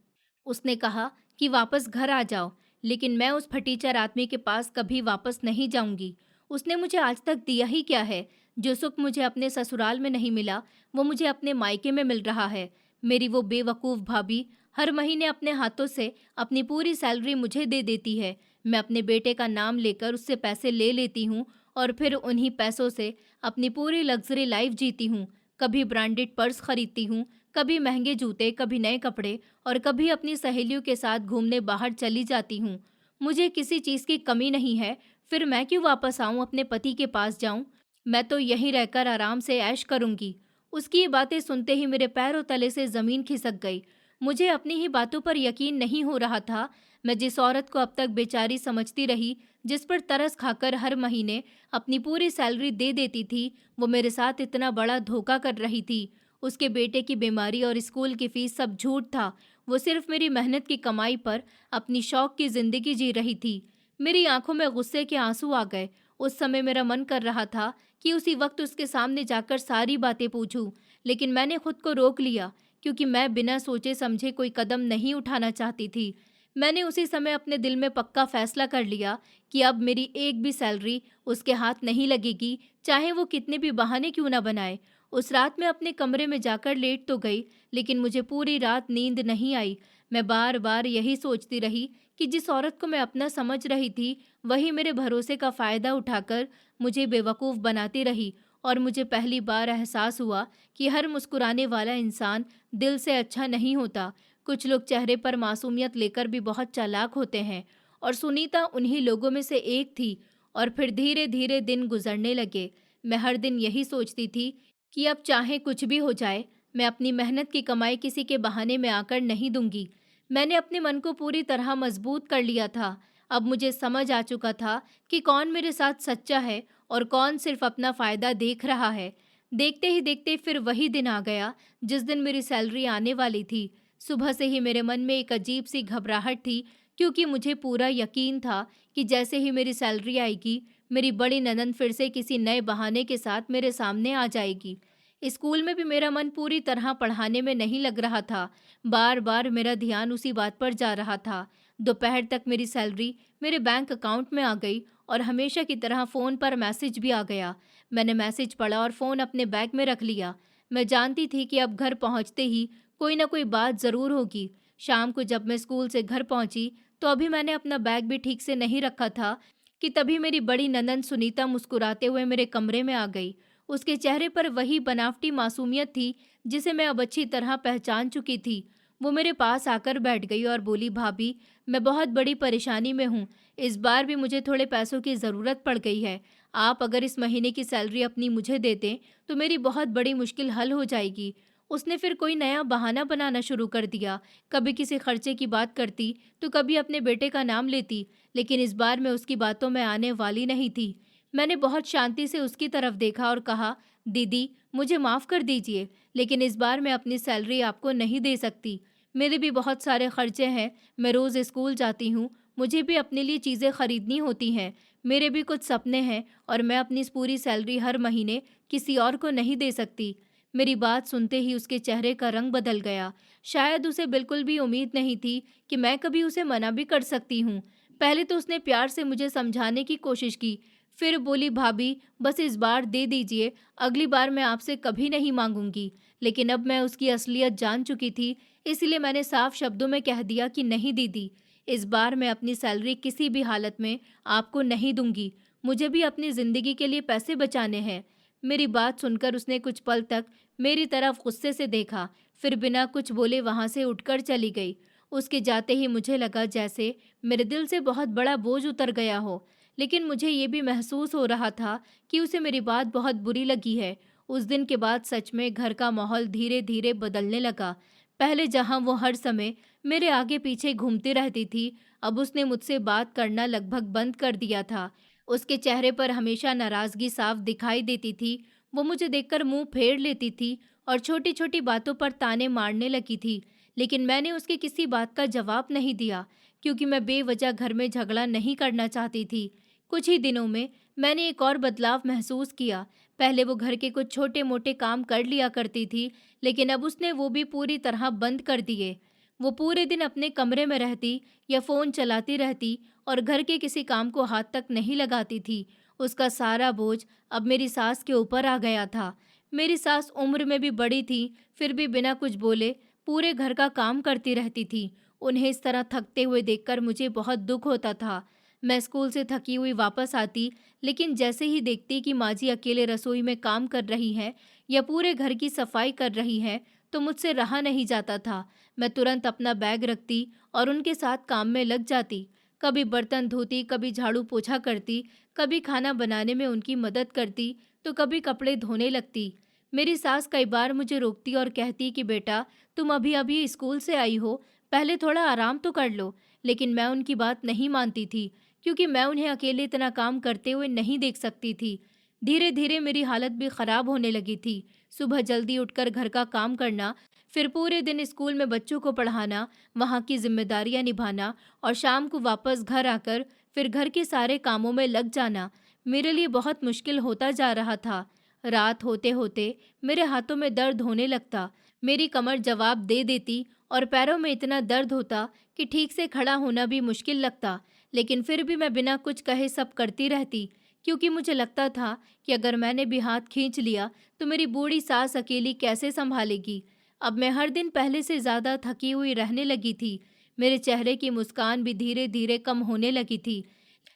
उसने कहा कि वापस घर आ जाओ, लेकिन मैं उस फटीचर आदमी के पास कभी वापस नहीं जाऊंगी। उसने मुझे आज तक दिया ही क्या है? जो सुख मुझे अपने ससुराल में नहीं मिला, वो मुझे अपने मायके में मिल रहा है। मेरी वो बेवकूफ़ भाभी हर महीने अपने हाथों से अपनी पूरी सैलरी मुझे दे देती है। मैं अपने बेटे का नाम लेकर उससे पैसे ले लेती हूँ और फिर उन्हीं पैसों से अपनी पूरी लग्ज़री लाइफ़ जीती हूँ। कभी ब्रांडेड पर्स खरीदती हूँ, कभी महँगे जूते, कभी नए कपड़े और कभी अपनी सहेलियों के साथ घूमने बाहर चली जाती हूँ। मुझे किसी चीज़ की कमी नहीं है, फिर मैं क्यों वापस आऊँ अपने पति के पास जाऊँ? मैं तो यहीं रहकर आराम से ऐश करूँगी। उसकी ये बातें सुनते ही मेरे पैरों तले से ज़मीन खिसक गई। मुझे अपनी ही बातों पर यकीन नहीं हो रहा था। मैं जिस औरत को अब तक बेचारी समझती रही, जिस पर तरस खाकर हर महीने अपनी पूरी सैलरी दे देती थी, वो मेरे साथ इतना बड़ा धोखा कर रही थी। उसके बेटे की बीमारी और स्कूल की फीस सब झूठ था। वो सिर्फ मेरी मेहनत की कमाई पर अपनी शौक की ज़िंदगी जी रही थी। मेरी आंखों में गुस्से के आंसू आ गए। उस समय मेरा मन कर रहा था कि उसी वक्त उसके सामने जाकर सारी बातें पूछूं, लेकिन मैंने खुद को रोक लिया क्योंकि मैं बिना सोचे समझे कोई कदम नहीं उठाना चाहती थी। मैंने उसी समय अपने दिल में पक्का फैसला कर लिया कि अब मेरी एक भी सैलरी उसके हाथ नहीं लगेगी, चाहे वो कितने भी बहाने क्यों ना बनाए। उस रात मैं अपने कमरे में जाकर लेट तो गई, लेकिन मुझे पूरी रात नींद नहीं आई। मैं बार बार यही सोचती रही कि जिस औरत को मैं अपना समझ रही थी, वही मेरे भरोसे का फ़ायदा उठाकर मुझे बेवकूफ़ बनाती रही। और मुझे पहली बार एहसास हुआ कि हर मुस्कुराने वाला इंसान दिल से अच्छा नहीं होता। कुछ लोग चेहरे पर मासूमियत लेकर भी बहुत चालाक होते हैं, और सुनीता उन्हीं लोगों में से एक थी। और फिर धीरे धीरे दिन गुजरने लगे। मैं हर दिन यही सोचती थी कि अब चाहे कुछ भी हो जाए, मैं अपनी मेहनत की कमाई किसी के बहाने में आकर नहीं दूंगी। मैंने अपने मन को पूरी तरह मजबूत कर लिया था। अब मुझे समझ आ चुका था कि कौन मेरे साथ सच्चा है और कौन सिर्फ अपना फ़ायदा देख रहा है। देखते ही देखते फिर वही दिन आ गया जिस दिन मेरी सैलरी आने वाली थी। सुबह से ही मेरे मन में एक अजीब सी घबराहट थी, क्योंकि मुझे पूरा यकीन था कि जैसे ही मेरी सैलरी आएगी, मेरी बड़ी ननंद फिर से किसी नए बहाने के साथ मेरे सामने आ जाएगी। स्कूल में भी मेरा मन पूरी तरह पढ़ाने में नहीं लग रहा था। बार बार मेरा ध्यान उसी बात पर जा रहा था। दोपहर तक मेरी सैलरी मेरे बैंक अकाउंट में आ गई और हमेशा की तरह फ़ोन पर मैसेज भी आ गया। मैंने मैसेज पढ़ा और फ़ोन अपने बैग में रख लिया। मैं जानती थी कि अब घर पहुंचते ही कोई ना कोई बात ज़रूर होगी। शाम को जब मैं स्कूल से घर पहुंची, तो अभी मैंने अपना बैग भी ठीक से नहीं रखा था कि तभी मेरी बड़ी ननंद सुनीता मुस्कुराते हुए मेरे कमरे में आ गई। उसके चेहरे पर वही बनावटी मासूमियत थी जिसे मैं अब अच्छी तरह पहचान चुकी थी। वो मेरे पास आकर बैठ गई और बोली, भाभी, मैं बहुत बड़ी परेशानी में हूँ। इस बार भी मुझे थोड़े पैसों की ज़रूरत पड़ गई है। आप अगर इस महीने की सैलरी अपनी मुझे दे दें, तो मेरी बहुत बड़ी मुश्किल हल हो जाएगी। उसने फिर कोई नया बहाना बनाना शुरू कर दिया। कभी किसी खर्चे की बात करती, तो कभी अपने बेटे का नाम लेती, लेकिन इस बार मैं उसकी बातों में आने वाली नहीं थी। मैंने बहुत शांति से उसकी तरफ देखा और कहा, दीदी, मुझे माफ़ कर दीजिए, लेकिन इस बार मैं अपनी सैलरी आपको नहीं दे सकती। मेरे भी बहुत सारे खर्चे हैं। मैं रोज़ स्कूल जाती हूँ, मुझे भी अपने लिए चीज़ें खरीदनी होती हैं। मेरे भी कुछ सपने हैं और मैं अपनी इस पूरी सैलरी हर महीने किसी और को नहीं दे सकती। मेरी बात सुनते ही उसके चेहरे का रंग बदल गया। शायद उसे बिल्कुल भी उम्मीद नहीं थी कि मैं कभी उसे मना भी कर सकती हूँ। पहले तो उसने प्यार से मुझे समझाने की कोशिश की, फिर बोली, भाभी, बस इस बार दे दीजिए, अगली बार मैं आपसे कभी नहीं मांगूंगी। लेकिन अब मैं उसकी असलियत जान चुकी थी, इसलिए मैंने साफ शब्दों में कह दिया कि नहीं दीदी, इस बार मैं अपनी सैलरी किसी भी हालत में आपको नहीं दूंगी। मुझे भी अपनी ज़िंदगी के लिए पैसे बचाने हैं। मेरी बात सुनकर उसने कुछ पल तक मेरी तरफ गुस्से से देखा, फिर बिना कुछ बोले वहाँ से उठकर चली गई। उसके जाते ही मुझे लगा जैसे मेरे दिल से बहुत बड़ा बोझ उतर गया हो, लेकिन मुझे ये भी महसूस हो रहा था कि उसे मेरी बात बहुत बुरी लगी है। उस दिन के बाद सच में घर का माहौल धीरे धीरे बदलने लगा। पहले जहाँ वो हर समय मेरे आगे पीछे घूमती रहती थी, अब उसने मुझसे बात करना लगभग बंद कर दिया था। उसके चेहरे पर हमेशा नाराज़गी साफ दिखाई देती थी। वो मुझे देखकर मुंह फेर लेती थी और छोटी छोटी बातों पर ताने मारने लगी थी। लेकिन मैंने उसकी किसी बात का जवाब नहीं दिया, क्योंकि मैं बेवजह घर में झगड़ा नहीं करना चाहती थी। कुछ ही दिनों में मैंने एक और बदलाव महसूस किया। पहले वो घर के कुछ छोटे मोटे काम कर लिया करती थी, लेकिन अब उसने वो भी पूरी तरह बंद कर दिए। वो पूरे दिन अपने कमरे में रहती या फ़ोन चलाती रहती और घर के किसी काम को हाथ तक नहीं लगाती थी। उसका सारा बोझ अब मेरी सास के ऊपर आ गया था। मेरी सास उम्र में भी बड़ी थी, फिर भी बिना कुछ बोले पूरे घर का काम करती रहती थी। उन्हें इस तरह थकते हुए देखकर मुझे बहुत दुख होता था। मैं स्कूल से थकी हुई वापस आती, लेकिन जैसे ही देखती कि माँ जी अकेले रसोई में काम कर रही हैं या पूरे घर की सफाई कर रही हैं, तो मुझसे रहा नहीं जाता था। मैं तुरंत अपना बैग रखती और उनके साथ काम में लग जाती। कभी बर्तन धोती, कभी झाड़ू पोछा करती, कभी खाना बनाने में उनकी मदद करती, तो कभी कपड़े धोने लगती। मेरी सास कई बार मुझे रोकती और कहती कि बेटा, तुम अभी अभी स्कूल से आई हो, पहले थोड़ा आराम तो कर लो। लेकिन मैं उनकी बात नहीं मानती थी, क्योंकि मैं उन्हें अकेले इतना काम करते हुए नहीं देख सकती थी। धीरे धीरे मेरी हालत भी खराब होने लगी थी। सुबह जल्दी उठकर घर का काम करना, फिर पूरे दिन स्कूल में बच्चों को पढ़ाना, वहाँ की जिम्मेदारियां निभाना और शाम को वापस घर आकर फिर घर के सारे कामों में लग जाना मेरे लिए बहुत मुश्किल होता जा रहा था। रात होते होते मेरे हाथों में दर्द होने लगता, मेरी कमर जवाब दे देती और पैरों में इतना दर्द होता कि ठीक से खड़ा होना भी मुश्किल लगता। लेकिन फिर भी मैं बिना कुछ कहे सब करती रहती, क्योंकि मुझे लगता था कि अगर मैंने भी हाथ खींच लिया तो मेरी बूढ़ी सास अकेली कैसे संभालेगी। अब मैं हर दिन पहले से ज़्यादा थकी हुई रहने लगी थी। मेरे चेहरे की मुस्कान भी धीरे धीरे कम होने लगी थी।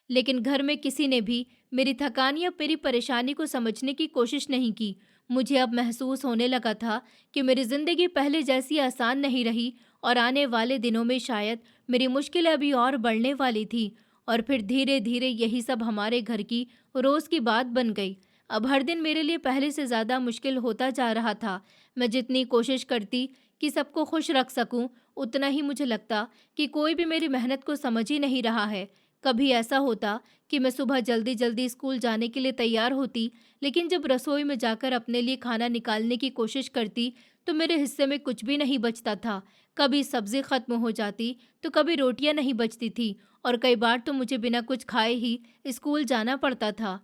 लेकिन घर में किसी ने भी मेरी थकान या मेरी परेशानी को समझने की कोशिश नहीं की। मुझे अब महसूस होने लगा था कि मेरी ज़िंदगी पहले जैसी आसान नहीं रही और आने वाले दिनों में शायद मेरी मुश्किलें अभी और बढ़ने वाली थी। और फिर धीरे धीरे यही सब हमारे घर की रोज़ की बात बन गई। अब हर दिन मेरे लिए पहले से ज़्यादा मुश्किल होता जा रहा था। मैं जितनी कोशिश करती कि सबको खुश रख सकूं, उतना ही मुझे लगता कि कोई भी मेरी मेहनत को समझ ही नहीं रहा है। कभी ऐसा होता कि मैं सुबह जल्दी जल्दी स्कूल जाने के लिए तैयार होती, लेकिन जब रसोई में जाकर अपने लिए खाना निकालने की कोशिश करती, तो मेरे हिस्से में कुछ भी नहीं बचता था। कभी सब्जी खत्म हो जाती, तो कभी रोटियां नहीं बचती थी और कई बार तो मुझे बिना कुछ खाए ही स्कूल जाना पड़ता था।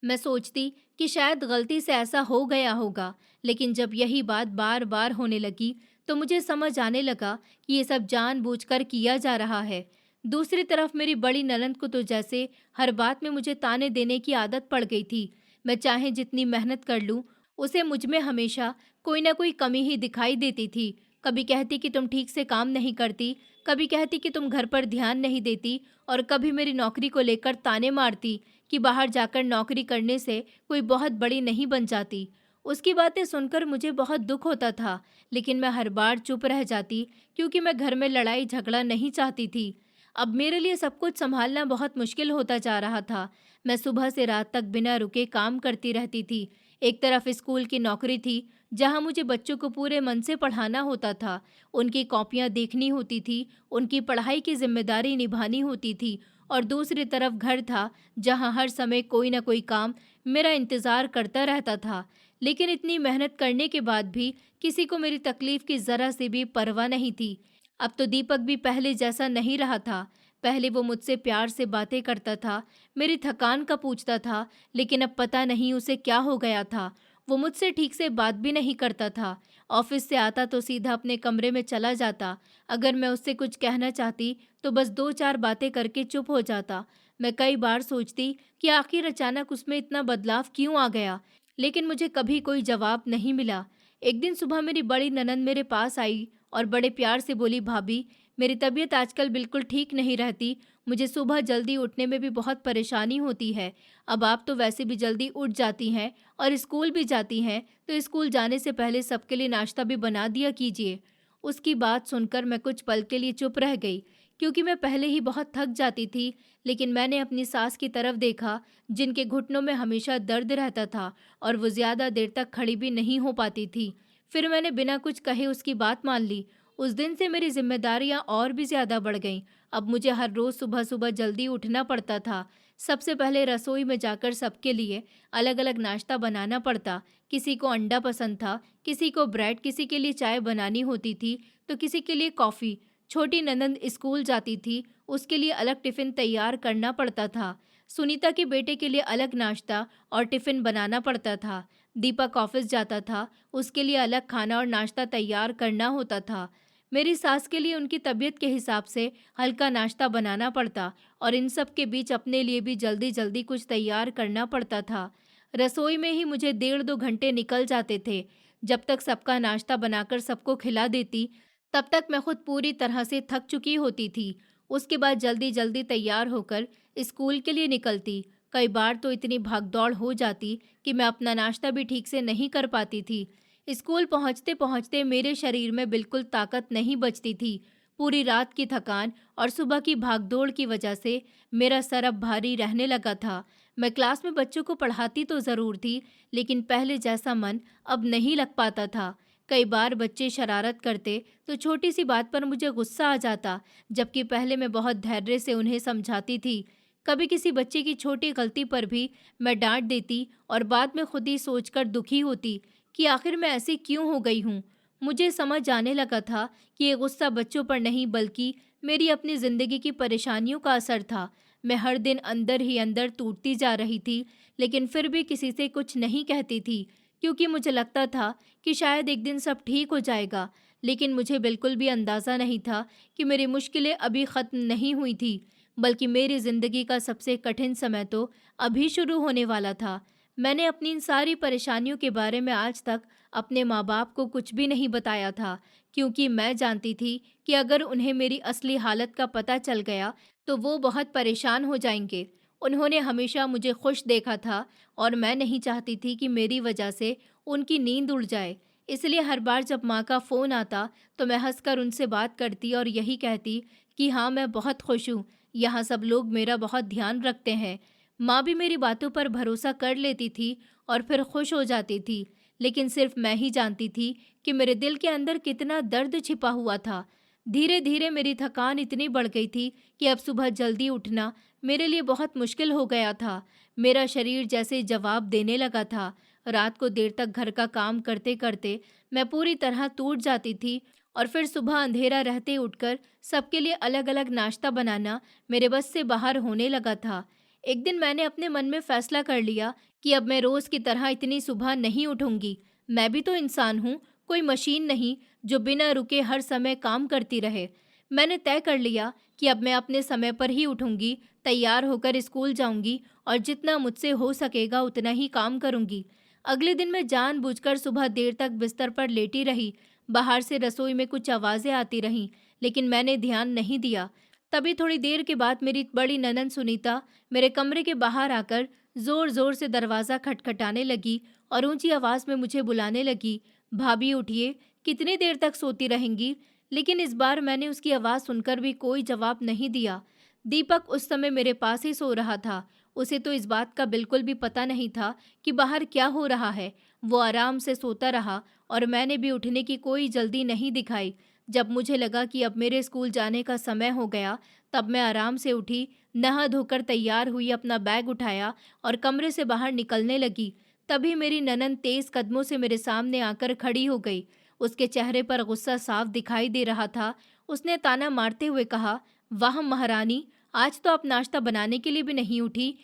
मैं सोचती कि शायद गलती से ऐसा हो गया होगा, लेकिन जब यही बात बार बार होने लगी, तो मुझे समझ आने लगा कि ये सब जानबूझकर किया जा रहा है। दूसरी तरफ मेरी बड़ी ननद को तो जैसे हर बात में मुझे ताने देने की आदत पड़ गई थी। मैं चाहे जितनी मेहनत कर लूं, उसे मुझ में हमेशा कोई ना कोई कमी ही दिखाई देती थी। कभी कहती कि तुम ठीक से काम नहीं करती, कभी कहती कि तुम घर पर ध्यान नहीं देती और कभी मेरी नौकरी को लेकर ताने मारती कि बाहर जाकर नौकरी करने से कोई बहुत बड़ी नहीं बन जाती। उसकी बातें सुनकर मुझे बहुत दुख होता था, लेकिन मैं हर बार चुप रह जाती, क्योंकि मैं घर में लड़ाई झगड़ा नहीं चाहती थी। अब मेरे लिए सब कुछ संभालना बहुत मुश्किल होता जा रहा था। मैं सुबह से रात तक बिना रुके काम करती रहती थी। एक तरफ स्कूल की नौकरी थी, जहाँ मुझे बच्चों को पूरे मन से पढ़ाना होता था, उनकी कॉपियाँ देखनी होती थी, उनकी पढ़ाई की जिम्मेदारी निभानी होती थी, और दूसरी तरफ घर था, जहाँ हर समय कोई ना कोई काम मेरा इंतज़ार करता रहता था। लेकिन इतनी मेहनत करने के बाद भी किसी को मेरी तकलीफ़ की ज़रा सी भी परवाह नहीं थी। अब तो दीपक भी पहले जैसा नहीं रहा था। पहले वो मुझसे प्यार से बातें करता था, मेरी थकान का पूछता था, लेकिन अब पता नहीं उसे क्या हो गया था। वो मुझसे ठीक से बात भी नहीं करता था। ऑफिस से आता तो सीधा अपने कमरे में चला जाता। अगर मैं उससे कुछ कहना चाहती, तो बस 2-4 बातें करके चुप हो जाता। मैं कई बार सोचती कि आखिर अचानक उसमें इतना बदलाव क्यों आ गया, लेकिन मुझे कभी कोई जवाब नहीं मिला। एक दिन सुबह मेरी बड़ी ननद मेरे पास आई और बड़े प्यार से बोली, भाभी, मेरी तबीयत आजकल बिल्कुल ठीक नहीं रहती। मुझे सुबह जल्दी उठने में भी बहुत परेशानी होती है। अब आप तो वैसे भी जल्दी उठ जाती हैं और स्कूल भी जाती हैं, तो स्कूल जाने से पहले सबके लिए नाश्ता भी बना दिया कीजिए। उसकी बात सुनकर मैं कुछ पल के लिए चुप रह गई, क्योंकि मैं पहले ही बहुत थक जाती थी। लेकिन मैंने अपनी सास की तरफ देखा, जिनके घुटनों में हमेशा दर्द रहता था और वो ज़्यादा देर तक खड़ी भी नहीं हो पाती थी। फिर मैंने बिना कुछ कहे उसकी बात मान ली। उस दिन से मेरी जिम्मेदारियां और भी ज़्यादा बढ़ गईं। अब मुझे हर रोज़ सुबह सुबह जल्दी उठना पड़ता था। सबसे पहले रसोई में जाकर सबके लिए अलग अलग नाश्ता बनाना पड़ता। किसी को अंडा पसंद था, किसी को ब्रेड, किसी के लिए चाय बनानी होती थी, तो किसी के लिए कॉफ़ी। छोटी ननद स्कूल जाती थी, उसके लिए अलग टिफ़िन तैयार करना पड़ता था। सुनीता के बेटे के लिए अलग नाश्ता और टिफ़िन बनाना पड़ता था। दीपक ऑफिस जाता था, उसके लिए अलग खाना और नाश्ता तैयार करना होता था। मेरी सास के लिए उनकी तबीयत के हिसाब से हल्का नाश्ता बनाना पड़ता और इन सब के बीच अपने लिए भी जल्दी जल्दी कुछ तैयार करना पड़ता था। रसोई में ही मुझे 1.5-2 घंटे निकल जाते थे। जब तक सबका नाश्ता बनाकर सबको खिला देती, तब तक मैं खुद पूरी तरह से थक चुकी होती थी। उसके बाद जल्दी जल्दी तैयार होकर स्कूल के लिए निकलती। कई बार तो इतनी भागदौड़ हो जाती कि मैं अपना नाश्ता भी ठीक से नहीं कर पाती थी। स्कूल पहुंचते पहुंचते मेरे शरीर में बिल्कुल ताकत नहीं बचती थी। पूरी रात की थकान और सुबह की भागदौड़ की वजह से मेरा सर अब भारी रहने लगा था। मैं क्लास में बच्चों को पढ़ाती तो ज़रूर थी, लेकिन पहले जैसा मन अब नहीं लग पाता था। कई बार बच्चे शरारत करते तो छोटी सी बात पर मुझे गुस्सा आ जाता, जबकि पहले मैं बहुत धैर्य से उन्हें समझाती थी। कभी किसी बच्चे की छोटी गलती पर भी मैं डांट देती और बाद में खुद ही सोचकर दुखी होती कि आखिर मैं ऐसी क्यों हो गई हूँ। मुझे समझ आने लगा था कि ये गुस्सा बच्चों पर नहीं बल्कि मेरी अपनी ज़िंदगी की परेशानियों का असर था। मैं हर दिन अंदर ही अंदर टूटती जा रही थी, लेकिन फिर भी किसी से कुछ नहीं कहती थी, क्योंकि मुझे लगता था कि शायद एक दिन सब ठीक हो जाएगा। लेकिन मुझे बिल्कुल भी अंदाज़ा नहीं था कि मेरी मुश्किलें अभी ख़त्म नहीं हुई थी, बल्कि मेरी ज़िंदगी का सबसे कठिन समय तो अभी शुरू होने वाला था। मैंने अपनी इन सारी परेशानियों के बारे में आज तक अपने माँ-बाप को कुछ भी नहीं बताया था, क्योंकि मैं जानती थी कि अगर उन्हें मेरी असली हालत का पता चल गया, तो वो बहुत परेशान हो जाएँगे। उन्होंने हमेशा मुझे खुश देखा था और मैं नहीं चाहती थी कि मेरी वजह से उनकी नींद उड़ जाए। इसलिए हर बार जब माँ का फ़ोन आता तो मैं हंसकर उनसे बात करती और यही कहती कि हाँ, मैं बहुत खुश हूँ, यहाँ सब लोग मेरा बहुत ध्यान रखते हैं। माँ भी मेरी बातों पर भरोसा कर लेती थी और फिर खुश हो जाती थी। लेकिन सिर्फ मैं ही जानती थी कि मेरे दिल के अंदर कितना दर्द छिपा हुआ था। धीरे धीरे मेरी थकान इतनी बढ़ गई थी कि अब सुबह जल्दी उठना मेरे लिए बहुत मुश्किल हो गया था। मेरा शरीर जैसे जवाब देने लगा था। रात को देर तक घर का काम करते करते मैं पूरी तरह टूट जाती थी और फिर सुबह अंधेरा रहते उठकर सबके लिए अलग अलग नाश्ता बनाना मेरे बस से बाहर होने लगा था। एक दिन मैंने अपने मन में फैसला कर लिया कि अब मैं रोज़ की तरह इतनी सुबह नहीं उठूंगी। मैं भी तो इंसान हूँ, कोई मशीन नहीं जो बिना रुके हर समय काम करती रहे। मैंने तय कर लिया कि अब मैं अपने समय पर ही उठूंगी, तैयार होकर स्कूल जाऊंगी और जितना मुझसे हो सकेगा उतना ही काम करूंगी। अगले दिन मैं जानबूझकर सुबह देर तक बिस्तर पर लेटी रही। बाहर से रसोई में कुछ आवाज़ें आती रहीं, लेकिन मैंने ध्यान नहीं दिया। तभी थोड़ी देर के बाद मेरी बड़ी ननंद सुनीता मेरे कमरे के बाहर आकर ज़ोर-ज़ोर से दरवाज़ा खटखटाने लगी और ऊंची आवाज़ में मुझे बुलाने लगी, "भाभी उठिए, कितनी देर तक सोती रहेंगी?" लेकिन इस बार मैंने उसकी आवाज़ सुनकर भी कोई जवाब नहीं दिया। दीपक उस समय मेरे पास ही सो रहा था। उसे तो इस बात का बिल्कुल भी पता नहीं था कि बाहर क्या हो रहा है। वो आराम से सोता रहा और मैंने भी उठने की कोई जल्दी नहीं दिखाई। जब मुझे लगा कि अब मेरे स्कूल जाने का समय हो गया, तब मैं आराम से उठी, नहा धोकर तैयार हुई, अपना बैग उठाया और कमरे से बाहर निकलने लगी। तभी मेरी ननंद तेज कदमों से मेरे सामने आकर खड़ी हो गई। उसके चेहरे पर गुस्सा साफ दिखाई दे रहा था। उसने ताना मारते हुए कहा, "वाह महारानी, आज तो आप नाश्ता बनाने के लिए भी नहीं उठी।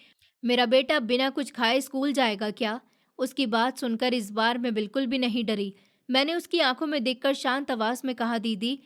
मेरा बेटा बिना कुछ खाए स्कूल जाएगा क्या?" उसकी बात सुनकर इस बार मैं बिल्कुल भी नहीं डरी। मैंने उसकी आंखों में देखकर शांत आवाज में कहा, "दीदी,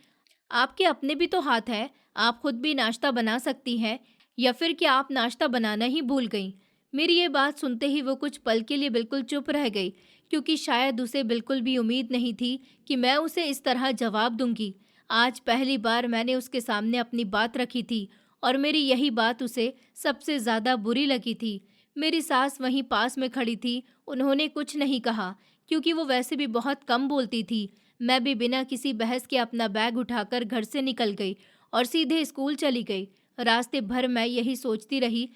आपके अपने भी तो हाथ हैं, आप खुद भी नाश्ता बना सकती हैं, या फिर क्या आप नाश्ता बनाना ही भूल गईं?" मेरी ये बात सुनते ही वो कुछ पल के लिए बिल्कुल चुप रह गई, क्योंकि शायद उसे बिल्कुल भी उम्मीद नहीं थी कि मैं उसे इस तरह जवाब दूंगी। आज पहली बार मैंने उसके सामने अपनी बात रखी थी और मेरी यही बात उसे सबसे ज़्यादा बुरी लगी थी। मेरी सास वहीं पास में खड़ी थी, उन्होंने कुछ नहीं कहा, क्योंकि वो वैसे भी बहुत कम बोलती थी। मैं भी बिना किसी बहस के अपना बैग उठाकर घर से निकल गई और सीधे स्कूल चली गई। रास्ते भर मैं यही सोचती रही